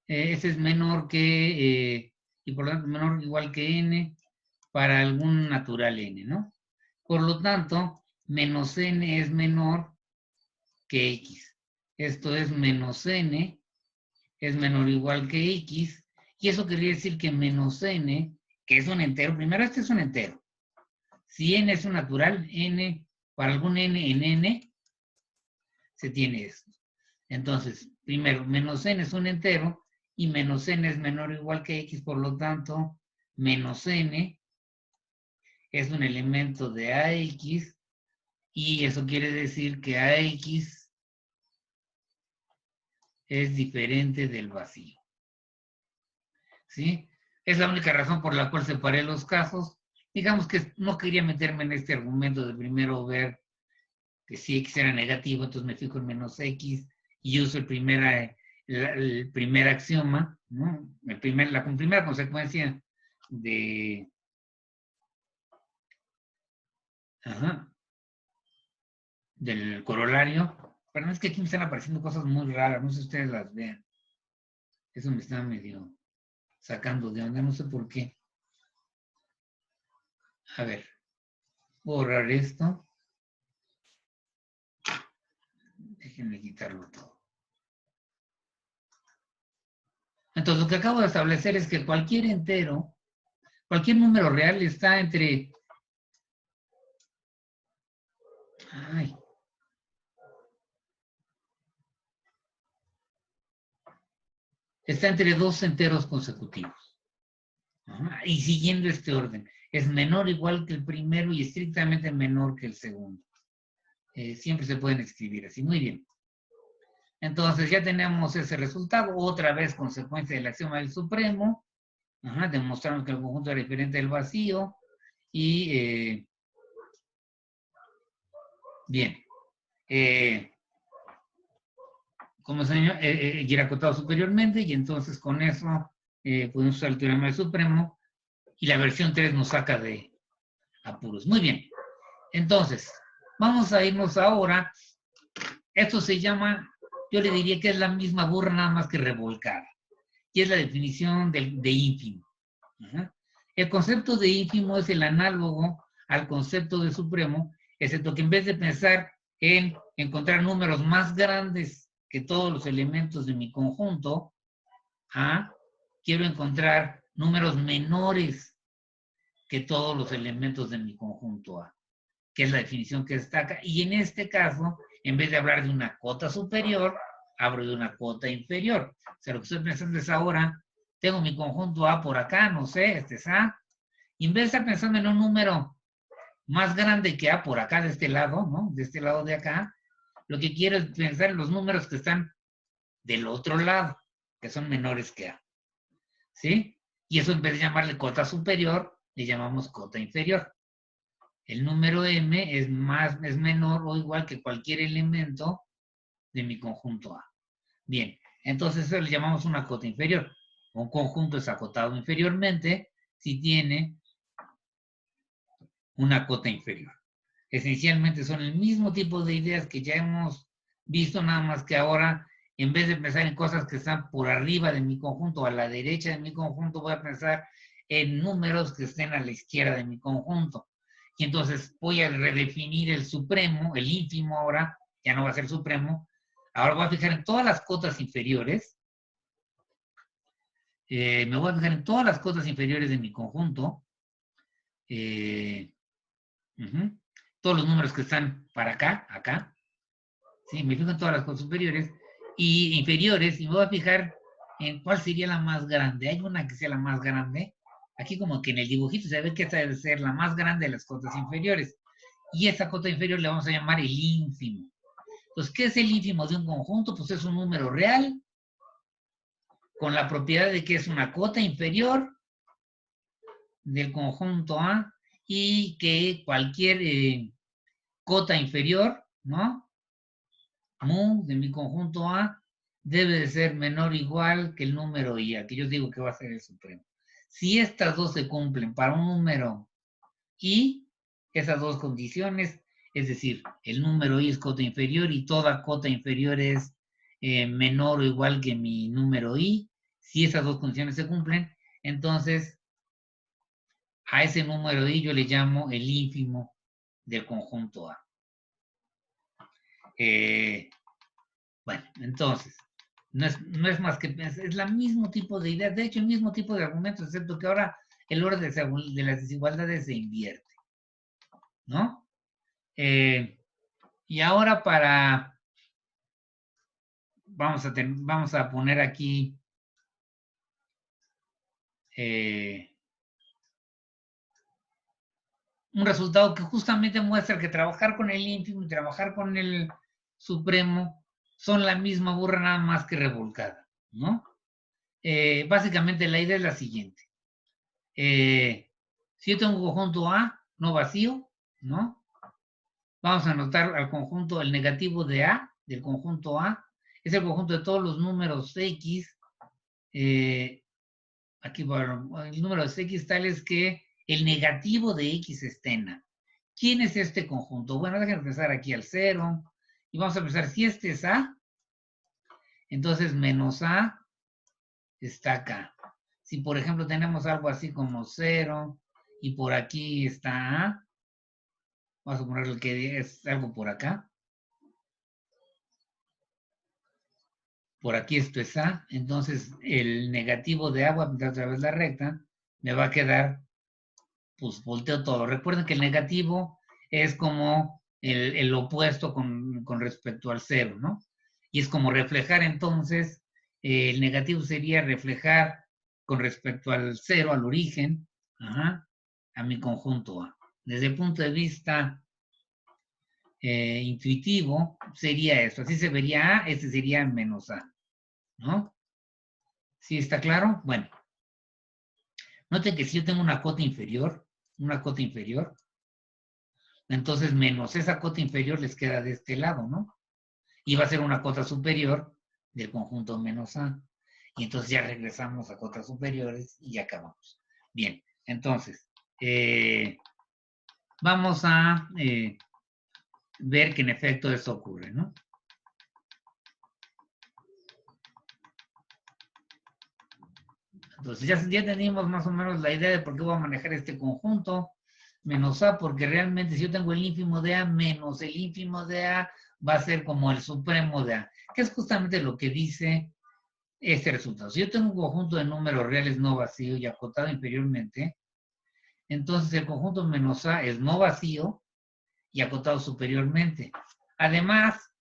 ese es menor que, y por lo tanto menor o igual que n para algún natural n, ¿no? Por lo tanto, menos n es menor que x. Esto es menos n es menor o igual que x, y eso quería decir que menos n, que es un entero, primero este es un entero. Si n es un natural, n, para algún n en n, se tiene esto. Entonces, primero, menos n es un entero, y menos n es menor o igual que x, por lo tanto, menos n es un elemento de ax, y eso quiere decir que ax es diferente del vacío. ¿Sí? Es la única razón por la cual separé los casos. Digamos que no quería meterme en este argumento de primero ver que si x era negativo, entonces me fijo en menos x y uso el primer axioma, ¿no? La primera consecuencia de... Ajá, del corolario. Pero es que aquí me están apareciendo cosas muy raras, no sé si ustedes las vean. Eso me está medio sacando de onda, no sé por qué. A ver, borrar esto. Déjenme quitarlo todo. Entonces, lo que acabo de establecer es que cualquier entero, cualquier número real está entre... Ay. Está entre dos enteros consecutivos. Ajá. Y siguiendo este orden. Es menor o igual que el primero y estrictamente menor que el segundo. Siempre se pueden escribir así. Muy bien. Entonces ya tenemos ese resultado. Otra vez consecuencia del axioma del supremo. Ajá, demostramos que el conjunto era diferente del vacío. Y bien. Como señor, y era acotado superiormente, y entonces con eso podemos usar el teorema del supremo, y la versión 3 nos saca de apuros. Muy bien. Entonces, vamos a irnos ahora. Esto se llama, yo le diría que es la misma burra, nada más que revolcada. Y es la definición de ínfimo. Ajá. El concepto de ínfimo es el análogo al concepto de supremo, excepto que en vez de pensar en encontrar números más grandes que todos los elementos de mi conjunto, quiero encontrar números menores que todos los elementos de mi conjunto A, que es la definición que destaca. Y en este caso, en vez de hablar de una cota superior, hablo de una cota inferior. O sea, lo que estoy pensando es ahora, tengo mi conjunto A por acá, no sé, este es A, y en vez de estar pensando en un número más grande que A por acá, de este lado, ¿no? De este lado de acá, lo que quiero es pensar en los números que están del otro lado, que son menores que A. ¿Sí? Y eso en vez de llamarle cota superior, le llamamos cota inferior. El número m es menor o igual que cualquier elemento de mi conjunto A. Bien, entonces eso le llamamos una cota inferior. Un conjunto es acotado inferiormente si tiene una cota inferior. Esencialmente son el mismo tipo de ideas que ya hemos visto, nada más que ahora, en vez de pensar en cosas que están por arriba de mi conjunto o a la derecha de mi conjunto, voy a pensar en números que estén a la izquierda de mi conjunto. Y entonces voy a redefinir el supremo, el ínfimo ahora, ya no va a ser supremo. Ahora voy a fijar en todas las cotas inferiores. Me voy a fijar en todas las cotas inferiores de mi conjunto. Todos los números que están para acá, acá. ¿Sí? Me fijo en todas las cotas superiores y inferiores y me voy a fijar en cuál sería la más grande. Hay una que sea la más grande. Aquí como que en el dibujito se ve que esta debe ser la más grande de las cotas inferiores. Y esa cota inferior le vamos a llamar el ínfimo. Entonces, ¿qué es el ínfimo de un conjunto? Pues es un número real con la propiedad de que es una cota inferior del conjunto A y que cualquier cota inferior, ¿no? Mu de mi conjunto A debe de ser menor o igual que el número I, al que yo digo que va a ser el supremo. Si estas dos se cumplen para un número I, esas dos condiciones, es decir, el número I es cota inferior y toda cota inferior es menor o igual que mi número I. Si esas dos condiciones se cumplen, entonces a ese número I yo le llamo el ínfimo del conjunto A. Bueno, entonces, no es más que, es el mismo tipo de idea, de hecho, el mismo tipo de argumentos, excepto que ahora el orden de las desigualdades se invierte, ¿no? Y ahora vamos a poner aquí un resultado que justamente muestra que trabajar con el ínfimo y trabajar con el supremo son la misma burra, nada más que revolcada, ¿no? Básicamente la idea es la siguiente. Si yo tengo un conjunto A no vacío, ¿no? Vamos a anotar al conjunto, el negativo de A, del conjunto A, es el conjunto de todos los números X. Aquí va el número de X tales que el negativo de X está en A. ¿Quién es este conjunto? Bueno, déjenme empezar aquí al 0. Y vamos a empezar, si este es A, entonces menos A está acá. Si, por ejemplo, tenemos algo así como 0 y por aquí está A, vamos a ponerle que es algo por acá. Por aquí esto es A, entonces el negativo de A, voy a pintar otra vez la recta, me va a quedar, pues volteo todo. Recuerden que el negativo es como el opuesto con respecto al 0, ¿no? Y es como reflejar entonces, el negativo sería reflejar con respecto al 0, al origen, a mi conjunto A. Desde el punto de vista intuitivo, sería esto. Así se vería A, este sería menos A, ¿no? ¿Sí está claro? Bueno, noten que si yo tengo una cota inferior, entonces menos esa cota inferior les queda de este lado, ¿no? Y va a ser una cota superior del conjunto menos A. Y entonces ya regresamos a cotas superiores y ya acabamos. Bien, entonces, vamos a ver que en efecto eso ocurre, ¿no? Entonces ya tenemos más o menos la idea de por qué voy a manejar este conjunto menos A, porque realmente si yo tengo el ínfimo de A menos el ínfimo de A, va a ser como el supremo de A, que es justamente lo que dice este resultado. Si yo tengo un conjunto de números reales no vacío y acotado inferiormente, entonces el conjunto menos A es no vacío y acotado superiormente. Además,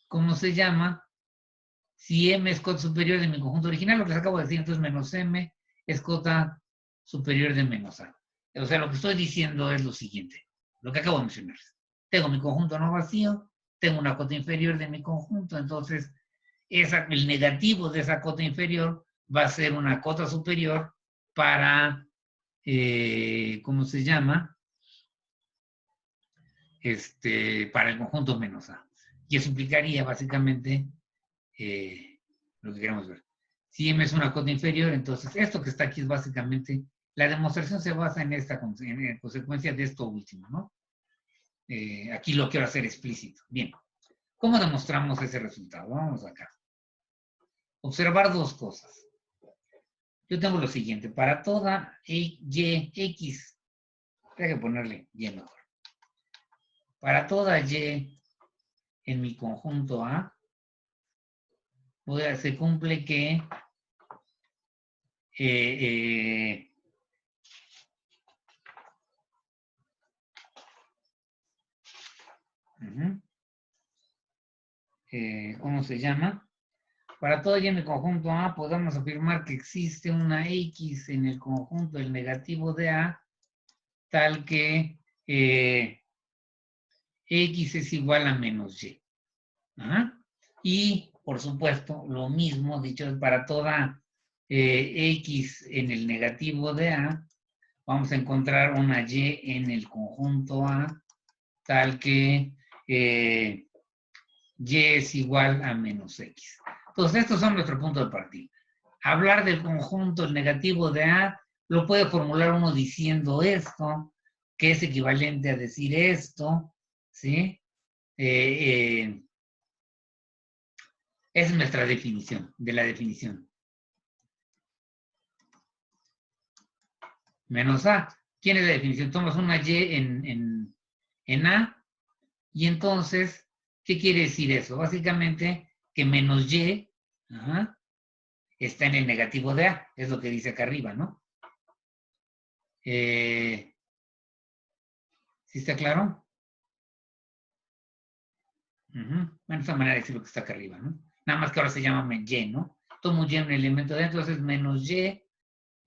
¿cómo se llama? Si M es cota superior de mi conjunto original, lo que les acabo de decir, entonces menos M es cota superior de menos A. O sea, lo que estoy diciendo es lo siguiente, lo que acabo de mencionar. Tengo mi conjunto no vacío, tengo una cota inferior de mi conjunto, entonces el negativo de esa cota inferior va a ser una cota superior para, ¿cómo se llama? Para el conjunto menos A. Y eso implicaría básicamente lo que queremos ver. Si M es una cota inferior, entonces esto que está aquí es básicamente, la demostración se basa en esta en consecuencia de esto último, ¿no? Aquí lo quiero hacer explícito. Bien, ¿cómo demostramos ese resultado? Vamos acá. Observar dos cosas. Yo tengo lo siguiente, para toda y, X, hay que ponerle Y mejor. Para toda Y en mi conjunto A, se cumple que ¿cómo se llama? Para todo y en el conjunto A podemos afirmar que existe una X en el conjunto del negativo de A, tal que X es igual a menos Y. Y, por supuesto, lo mismo, dicho, para toda X en el negativo de A, vamos a encontrar una Y en el conjunto A, tal que Y es igual a menos X. Entonces, estos son nuestros puntos de partida. Hablar del conjunto, el negativo de A, lo puede formular uno diciendo esto, que es equivalente a decir esto, ¿sí? es nuestra definición, de la definición. Menos A. ¿Quién es la definición? Tomas una Y en A y entonces, ¿qué quiere decir eso? Básicamente que menos Y está en el negativo de A. Es lo que dice acá arriba, ¿no? ¿Sí está claro? Bueno, esa manera de decir lo que está acá arriba, ¿no? Nada más que ahora se llama Y, ¿no? Tomo Y un elemento de, entonces menos Y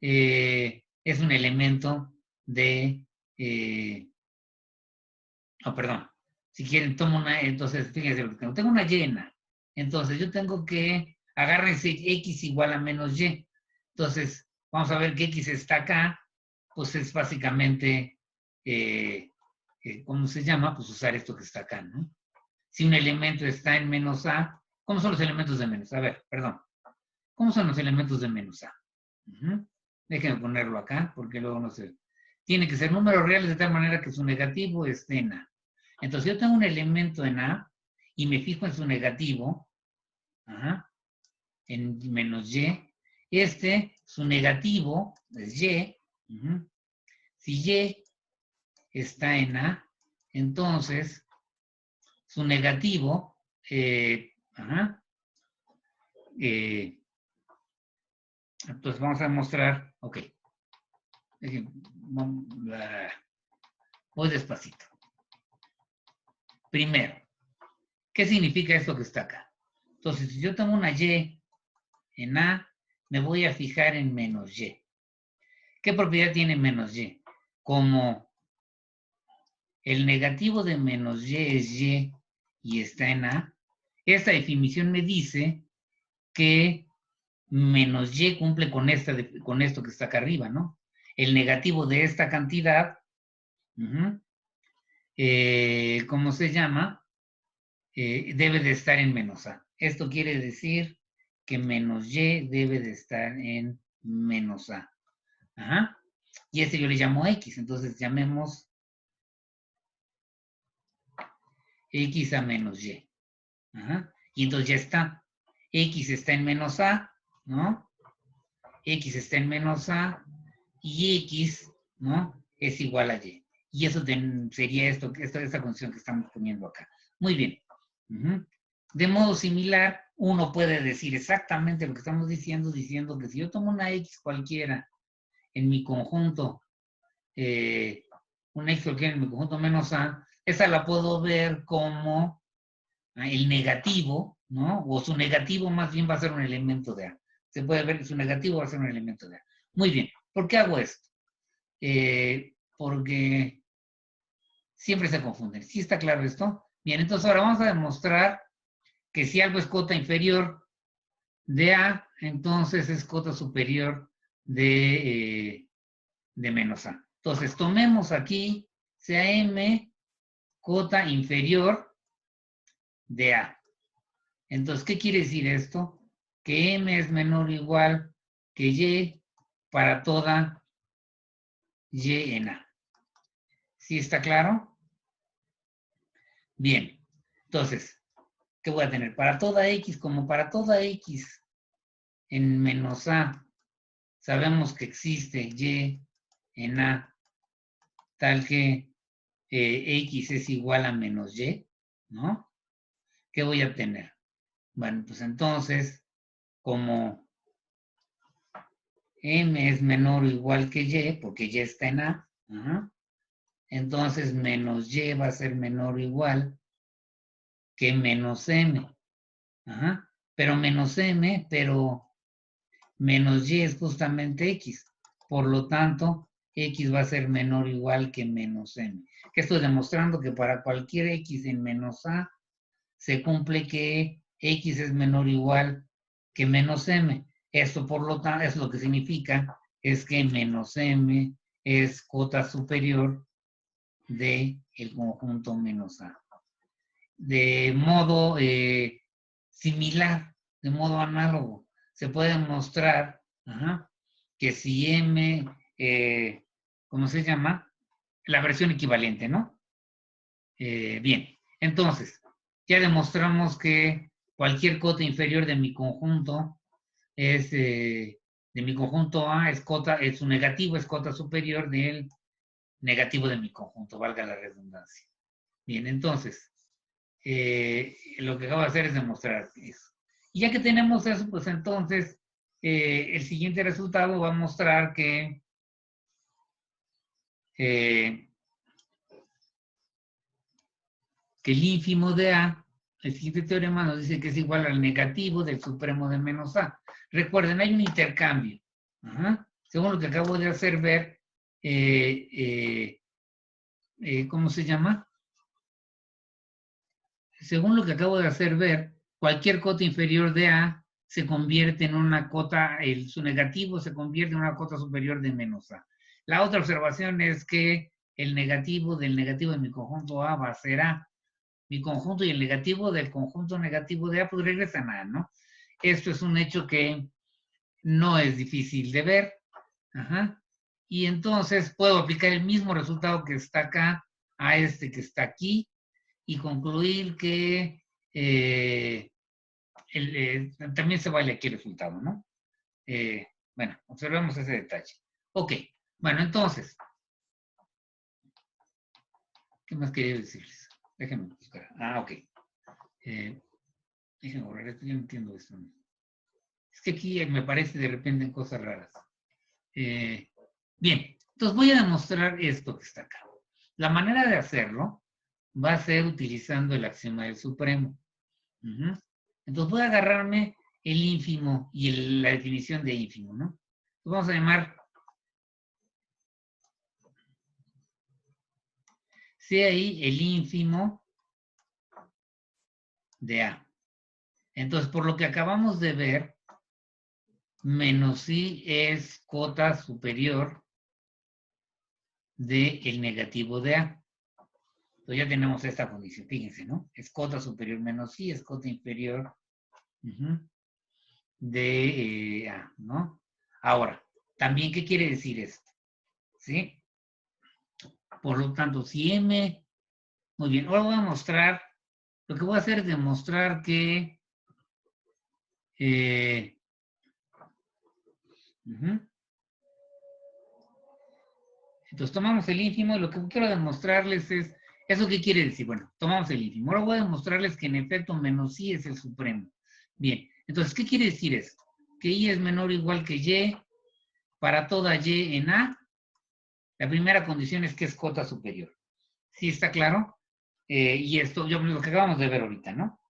es un elemento de, perdón, si quieren tomo una, entonces fíjense lo que tengo una llena, entonces yo tengo que agárrense X igual a menos Y, entonces vamos a ver que X está acá, pues es básicamente, ¿cómo se llama? Pues usar esto que está acá, ¿no? Si un elemento está en menos A, ¿cómo son los elementos de menos? A ver, perdón. ¿Cómo son los elementos de menos A? Déjenme ponerlo acá, porque luego no sé. Tiene que ser números reales de tal manera que su negativo esté en A. Entonces, yo tengo un elemento en A y me fijo en su negativo, en menos Y. Su negativo es Y. Si Y está en A, entonces su negativo, entonces vamos a mostrar, ok, voy despacito. Primero, ¿qué significa esto que está acá? Entonces, si yo tengo una Y en A, me voy a fijar en menos Y. ¿Qué propiedad tiene menos Y? Como el negativo de menos Y es Y y está en A, esta definición me dice que menos Y cumple con esto que está acá arriba, ¿no? El negativo de esta cantidad, ¿cómo se llama? Debe de estar en menos A. Esto quiere decir que menos Y debe de estar en menos A. Y este yo le llamo X, entonces llamemos X a menos Y. Y entonces ya está. X está en menos A, ¿no? X está en menos A y X, ¿no? Es igual a Y. Y eso sería esta condición que estamos poniendo acá. Muy bien. De modo similar, uno puede decir exactamente lo que estamos diciendo que si yo tomo una X cualquiera en mi conjunto, una X cualquiera en mi conjunto menos A, esa la puedo ver como el negativo, ¿no? O su negativo más bien va a ser un elemento de A. Se puede ver que su negativo va a ser un elemento de A. Muy bien. ¿Por qué hago esto? Porque siempre se confunden. ¿Sí está claro esto? Bien, entonces ahora vamos a demostrar que si algo es cota inferior de A, entonces es cota superior de menos A. Entonces, tomemos aquí sea M cota inferior de A. Entonces, ¿qué quiere decir esto? Que M es menor o igual que Y para toda Y en A. ¿Sí está claro? Bien. Entonces, ¿qué voy a tener? Para toda X, como para toda X en menos A, sabemos que existe Y en A, tal que X es igual a menos Y, ¿no? ¿Qué voy a obtener? Bueno, pues entonces, como M es menor o igual que Y, porque Y está en A, entonces menos Y va a ser menor o igual que menos M. Pero menos M, pero menos Y es justamente X. Por lo tanto, X va a ser menor o igual que menos M. ¿Qué estoy demostrando? Que para cualquier X en menos A, se cumple que X es menor o igual que menos M. Esto, por lo tanto, es lo que significa es que menos M es cota superior del conjunto menos A. De modo similar, de modo análogo, se puede mostrar que si M, ¿cómo se llama? La versión equivalente, ¿no? Bien, entonces, ya demostramos que cualquier cota inferior de mi conjunto es, de mi conjunto A es su negativo, es cota superior del negativo de mi conjunto, valga la redundancia. Bien, entonces, lo que acabo de hacer es demostrar eso. Y ya que tenemos eso, pues entonces, el siguiente resultado va a mostrar que el ínfimo de A, el siguiente teorema nos dice que es igual al negativo del supremo de menos A. Recuerden, hay un intercambio. Ajá. Según lo que acabo de hacer ver, ¿cómo se llama? Según lo que acabo de hacer ver, cualquier cota inferior de A se convierte en una cota, su negativo se convierte en una cota superior de menos A. La otra observación es que el negativo del negativo de mi conjunto A va a ser A. Mi conjunto y el negativo del conjunto negativo de A pues regresan a A, ¿no? Esto es un hecho que no es difícil de ver. Ajá. Y entonces puedo aplicar el mismo resultado que está acá a este que está aquí y concluir que también se vale aquí el resultado, ¿no? Bueno, observemos ese detalle. Ok, bueno, entonces, ¿qué más quería decirles? Déjenme buscar. Ah, ok. Déjenme borrar esto, yo no entiendo esto. Es que aquí me parece de repente en cosas raras. Bien, entonces voy a demostrar esto que está acá. La manera de hacerlo va a ser utilizando el axioma del supremo. Entonces voy a agarrarme el ínfimo y la definición de ínfimo, ¿no? Entonces vamos a llamar C ahí el ínfimo de A. Entonces, por lo que acabamos de ver, menos I es cota superior del negativo de A. Entonces ya tenemos esta condición, fíjense, ¿no? Es cota superior menos I, es cota inferior de A, ¿no? Ahora, también, ¿qué quiere decir esto? ¿Sí? Por lo tanto, si M... Muy bien, ahora voy a mostrar, lo que voy a hacer es demostrar que... Entonces tomamos el ínfimo y lo que quiero demostrarles es, ¿eso qué quiere decir? Bueno, tomamos el ínfimo. Ahora voy a demostrarles que en efecto menos I es el supremo. Bien, entonces, ¿qué quiere decir esto? Que I es menor o igual que Y para toda Y en A. La primera condición es que es cota superior. ¿Sí está claro? Y esto, lo que acabamos de ver ahorita, ¿no?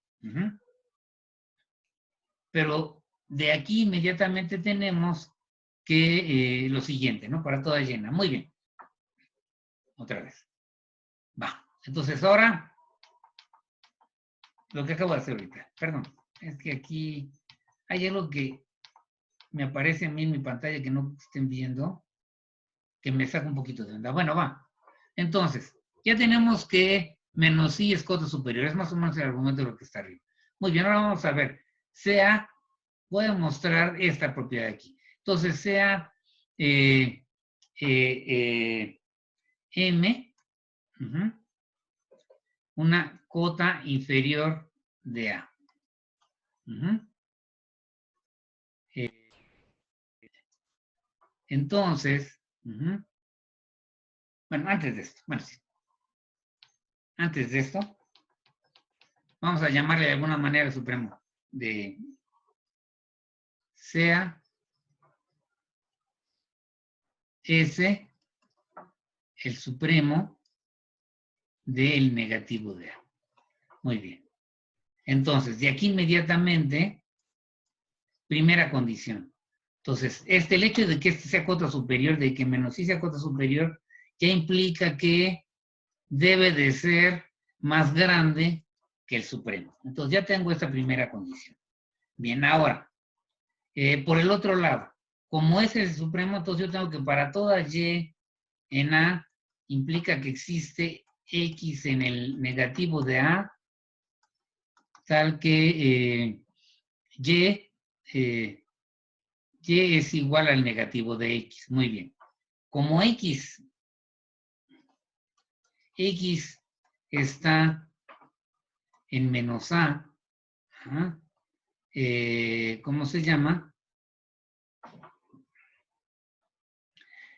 Pero de aquí inmediatamente tenemos que lo siguiente, ¿no? Para toda llena. Muy bien. Otra vez. Va. Entonces ahora, lo que acabo de hacer ahorita. Perdón. Es que aquí hay algo que me aparece a mí en mi pantalla que no estén viendo, que me saca un poquito de onda. Bueno, va. Entonces, ya tenemos que menos I es cota superior. Es más o menos el argumento de lo que está arriba. Muy bien, ahora vamos a ver. Sea, voy a mostrar esta propiedad aquí. Entonces, sea M, una cota inferior de A. Entonces, bueno, antes de esto, bueno, sí. Antes de esto, vamos a llamarle de alguna manera el supremo de sea S el supremo del negativo de A. Muy bien. Entonces, de aquí inmediatamente, primera condición. Entonces, el hecho de que este sea cota superior, de que menos I sea cota superior, ya implica que debe de ser más grande que el supremo. Entonces, ya tengo esta primera condición. Bien, ahora, por el otro lado, como es el supremo, entonces yo tengo que para toda Y en A implica que existe X en el negativo de A, tal que Y es igual al negativo de X. Muy bien. Como X está en menos A, Ajá. ¿Cómo se llama?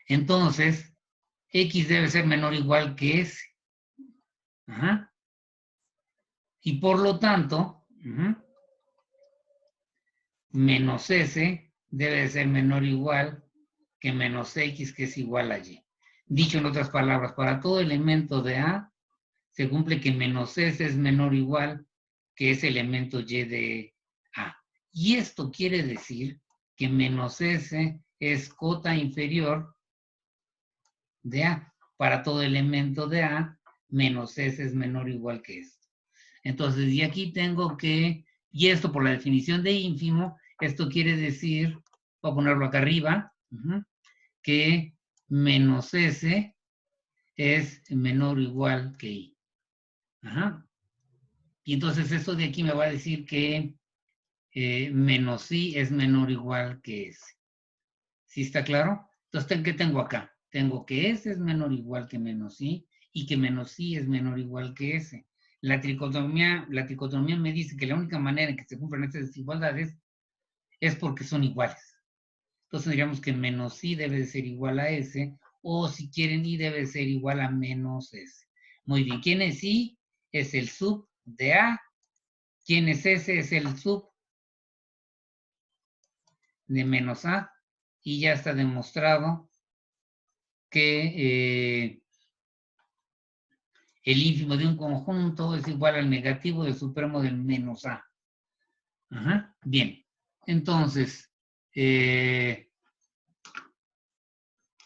Entonces, X debe ser menor o igual que S. Ajá. Y por lo tanto, menos S debe de ser menor o igual que menos X, que es igual a Y. Dicho en otras palabras, para todo elemento de A, se cumple que menos S es menor o igual que ese elemento Y de A. Y esto quiere decir que menos S es cota inferior de A. Para todo elemento de A, menos S es menor o igual que esto. Entonces, y aquí tengo que, y esto por la definición de ínfimo, esto quiere decir, voy a ponerlo acá arriba, que menos S es menor o igual que I. Ajá. Y entonces esto de aquí me va a decir que menos I es menor o igual que S. ¿Sí está claro? Entonces, ¿qué tengo acá? Tengo que S es menor o igual que menos I y que menos I es menor o igual que S. La tricotomía me dice que la única manera en que se cumplan estas desigualdades es porque son iguales. Entonces diríamos que menos I debe de ser igual a S, o si quieren I debe de ser igual a menos S. Muy bien, ¿quién es I? Es el sub de A. ¿Quién es S? Es el sub de menos A. Y ya está demostrado que el ínfimo de un conjunto es igual al negativo del supremo del menos A. Ajá. Bien, entonces,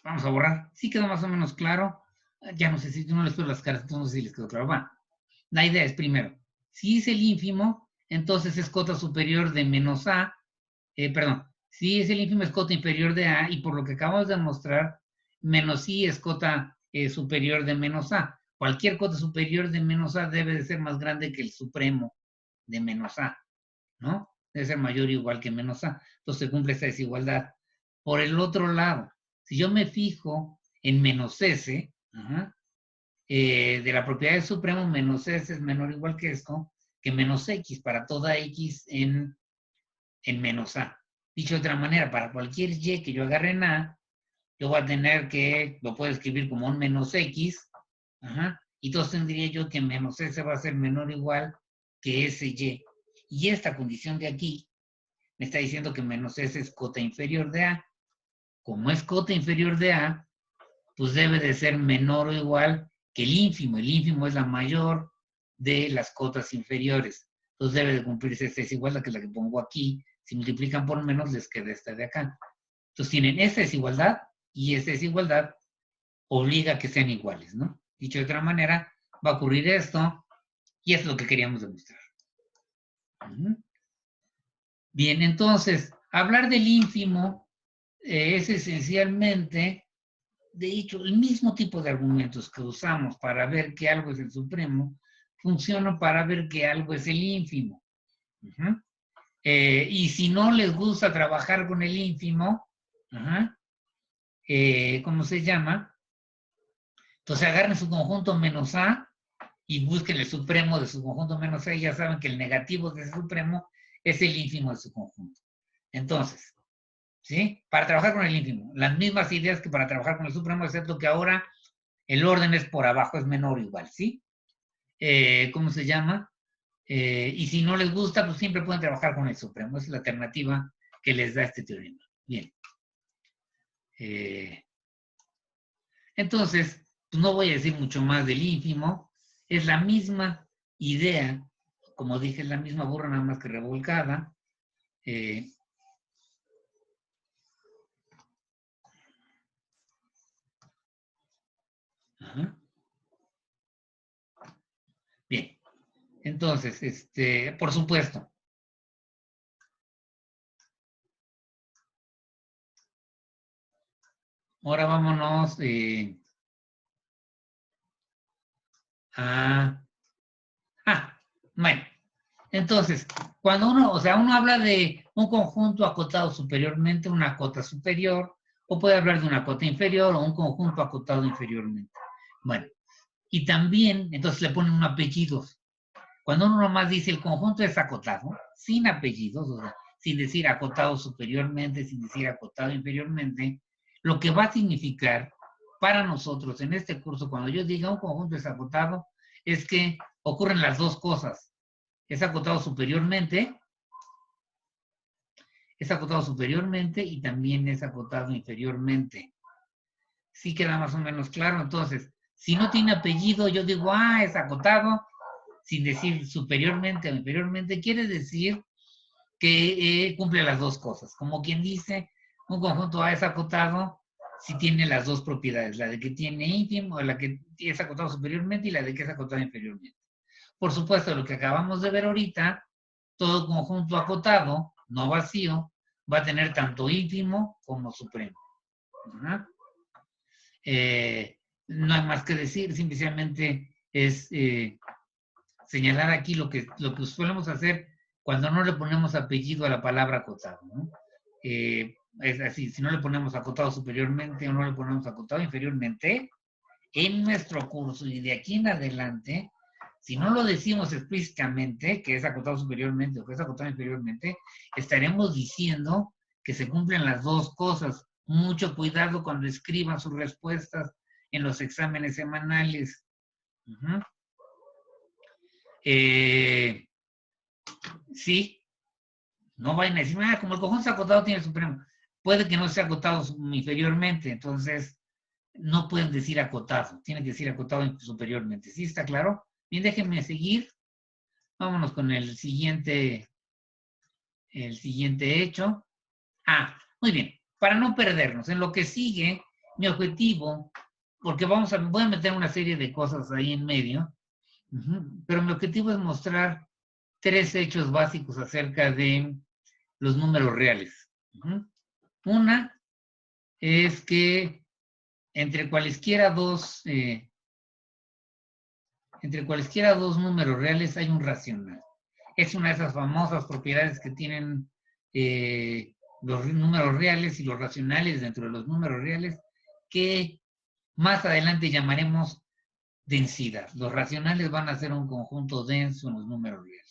vamos a borrar. Sí quedó más o menos claro. Ya no sé si no les veo las caras, entonces no sé si les quedó claro. Va. La idea es, primero, si es el ínfimo, entonces es cota superior de menos A, perdón, si es el ínfimo es cota inferior de A, y por lo que acabamos de mostrar, menos I es cota superior de menos A. Cualquier cota superior de menos A debe de ser más grande que el supremo de menos A, ¿no? Debe ser mayor o igual que menos A. Entonces se cumple esta desigualdad. Por el otro lado, si yo me fijo en menos S, de la propiedad del supremo, menos S es menor o igual que esto, que menos X para toda X en menos A. Dicho de otra manera, para cualquier Y que yo agarre en A, yo voy a tener que, lo puedo escribir como un menos X, y entonces tendría yo que menos S va a ser menor o igual que ese Y. Y esta condición de aquí me está diciendo que menos S es cota inferior de A. Como es cota inferior de A, pues debe de ser menor o igual que el ínfimo. El ínfimo es la mayor de las cotas inferiores. Entonces debe de cumplirse esta desigualdad, que es la que pongo aquí. Si multiplican por menos, les queda esta de acá. Entonces tienen esta desigualdad y esta desigualdad obliga a que sean iguales, ¿no? Dicho de otra manera, va a ocurrir esto y es lo que queríamos demostrar. Bien, entonces, hablar del ínfimo es esencialmente, de hecho, el mismo tipo de argumentos que usamos para ver que algo es el supremo, funcionan para ver que algo es el ínfimo. Y si no les gusta trabajar con el ínfimo, ¿cómo se llama? Entonces agarren su conjunto menos A y busquen el supremo de su conjunto menos A, y ya saben que el negativo de ese supremo es el ínfimo de su conjunto. Entonces, ¿sí? Para trabajar con el ínfimo, las mismas ideas que para trabajar con el supremo, excepto que ahora el orden es por abajo, es menor o igual, ¿sí? ¿Cómo se llama? Y si no les gusta, pues siempre pueden trabajar con el supremo. Esa es la alternativa que les da este teorema. Bien. Entonces, pues no voy a decir mucho más del ínfimo. Es la misma idea, como dije, es la misma burra, nada más que revolcada. Bien. Entonces, por supuesto. Ahora vámonos a... bueno. Entonces, cuando uno habla de un conjunto acotado superiormente, una cota superior, o puede hablar de una cota inferior o un conjunto acotado inferiormente. Bueno, y también, entonces le ponen un apellido. Cuando uno nomás dice el conjunto es acotado, sin apellidos, o sea, sin decir acotado superiormente, sin decir acotado inferiormente, lo que va a significar para nosotros en este curso, cuando yo diga un conjunto es acotado, es que ocurren las dos cosas. Es acotado superiormente y también es acotado inferiormente. Sí queda más o menos claro. Entonces, si no tiene apellido, yo digo, es acotado, sin decir superiormente o inferiormente, quiere decir que cumple las dos cosas. Como quien dice, un conjunto A es acotado si tiene las dos propiedades, la de que tiene ínfimo, la que es acotado superiormente y la de que es acotado inferiormente. Por supuesto, lo que acabamos de ver ahorita, todo conjunto acotado, no vacío, va a tener tanto ínfimo como supremo. No hay más que decir, simplemente es señalar aquí lo que solemos hacer cuando no le ponemos apellido a la palabra acotado, ¿no? Es así, si no le ponemos acotado superiormente o no le ponemos acotado inferiormente, en nuestro curso y de aquí en adelante, si no lo decimos explícitamente, que es acotado superiormente o que es acotado inferiormente, estaremos diciendo que se cumplen las dos cosas. Mucho cuidado cuando escriban sus respuestas en los exámenes semanales. Sí, no vayan a decir, como el conjunto acotado tiene supremo. Puede que no sea acotado inferiormente, entonces no pueden decir acotado, tienen que decir acotado superiormente. ¿Sí está claro? Bien, déjenme seguir. Vámonos con el siguiente hecho. Muy bien. Para no perdernos, en lo que sigue, mi objetivo, porque voy a meter una serie de cosas ahí en medio, pero mi objetivo es mostrar 3 hechos básicos acerca de los números reales. Una es que entre cualesquiera dos números reales hay un racional. Es una de esas famosas propiedades que tienen los números reales y los racionales dentro de los números reales, que más adelante llamaremos densidad. Los racionales van a ser un conjunto denso en los números reales.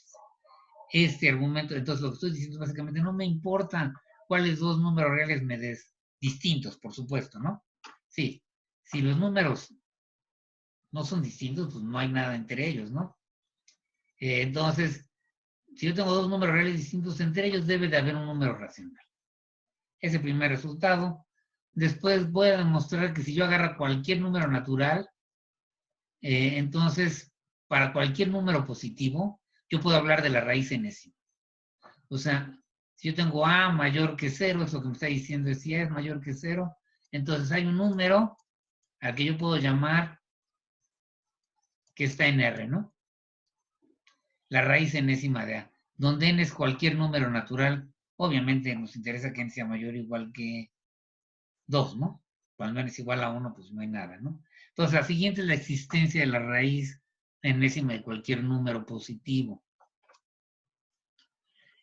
Este argumento, entonces lo que estoy diciendo básicamente, no me importa cuáles dos números reales me des, distintos, por supuesto, ¿no? Sí, si los números no son distintos, pues no hay nada entre ellos, ¿no? Entonces, si yo tengo dos números reales distintos, entre ellos debe de haber un número racional. Ese primer resultado. Después voy a demostrar que si yo agarro cualquier número natural, entonces, para cualquier número positivo, yo puedo hablar de la raíz enésima. O sea, si yo tengo A mayor que 0, es lo que me está diciendo es si A es mayor que 0, entonces hay un número al que yo puedo llamar que está en R, ¿no? La raíz enésima de A, donde n es cualquier número natural. Obviamente nos interesa que n sea mayor o igual que 2, ¿no? Cuando n es igual a 1, pues no hay nada, ¿no? Entonces, la siguiente es la existencia de la raíz enésima de cualquier número positivo.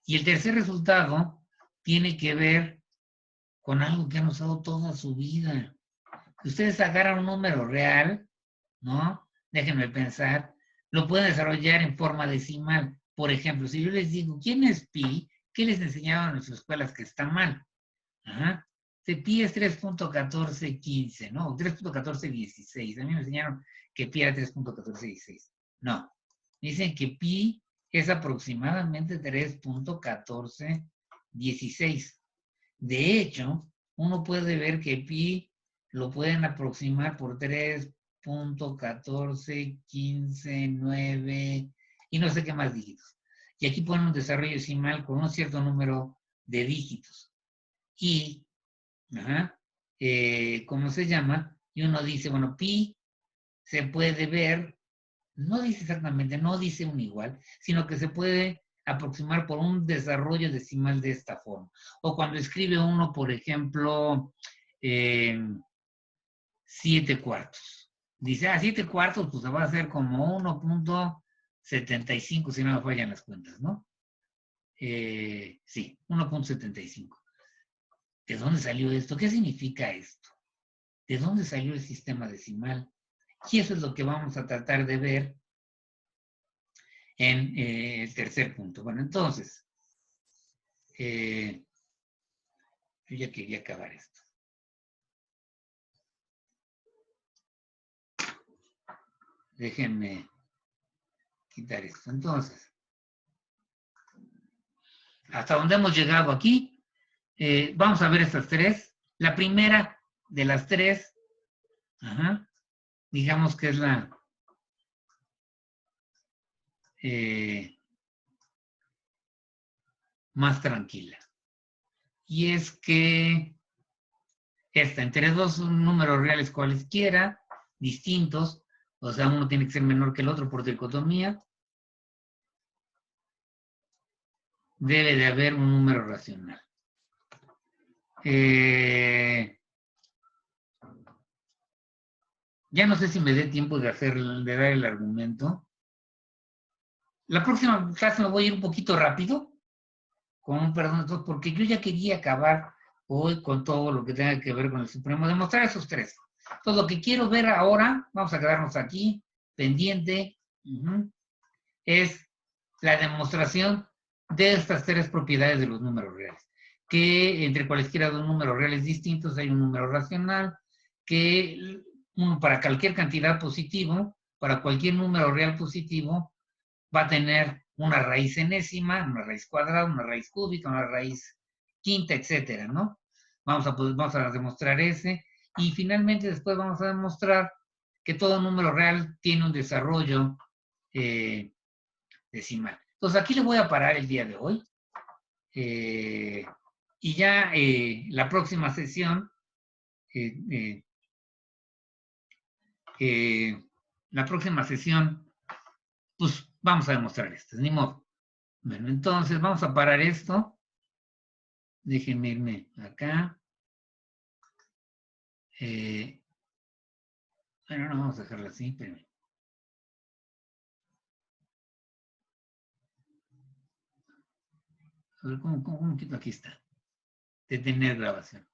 Y el tercer resultado tiene que ver con algo que han usado toda su vida. Si ustedes agarran un número real, ¿no? Déjenme pensar, lo pueden desarrollar en forma decimal. Por ejemplo, si yo les digo, ¿quién es pi? ¿Qué les enseñaban en sus escuelas que está mal? Pi es 3.1415, ¿no? 3.1416. A mí me enseñaron que pi era 3.1416. No. Dicen que pi es aproximadamente 3.1416. De hecho, uno puede ver que pi lo pueden aproximar por 3.1415,9 y no sé qué más dígitos. Y aquí ponen un desarrollo decimal con un cierto número de dígitos. Y, ¿cómo se llama? Y uno dice, bueno, pi se puede ver, no dice exactamente, no dice un igual, sino que se puede aproximar por un desarrollo decimal de esta forma. O cuando escribe uno, por ejemplo, 7 cuartos. Dice, 7 cuartos, pues se va a hacer como 1.75, si no me fallan las cuentas, ¿no? Sí, 1.75. ¿De dónde salió esto? ¿Qué significa esto? ¿De dónde salió el sistema decimal? Y eso es lo que vamos a tratar de ver en el tercer punto. Bueno, entonces, yo ya quería acabar esto. Déjenme quitar esto. Entonces, hasta donde hemos llegado aquí, vamos a ver estas tres. La primera de las tres, digamos que es la más tranquila. Y es que entre dos números reales cualesquiera, distintos, o sea, uno tiene que ser menor que el otro por dicotomía, debe de haber un número racional. Ya no sé si me dé tiempo de dar el argumento. La próxima clase me voy a ir un poquito rápido, con un perdón, porque yo ya quería acabar hoy con todo lo que tenga que ver con el Supremo, demostrar esos tres. Entonces, lo que quiero ver ahora, vamos a quedarnos aquí, pendiente, es la demostración de estas tres propiedades de los números reales. Que entre cualesquiera dos números reales distintos hay un número racional, que para cualquier cantidad positivo, para cualquier número real positivo, va a tener una raíz enésima, una raíz cuadrada, una raíz cúbica, una raíz quinta, etcétera, ¿no? Vamos a demostrar ese. Y finalmente después vamos a demostrar que todo número real tiene un desarrollo decimal. Entonces aquí le voy a parar el día de hoy. Y ya la próxima sesión, pues vamos a demostrar esto, ni modo. Bueno, entonces vamos a parar esto. Déjenme irme acá. Bueno, no vamos a dejarlo así, pero... A ver, ¿cómo quito? Aquí está. Detener grabación.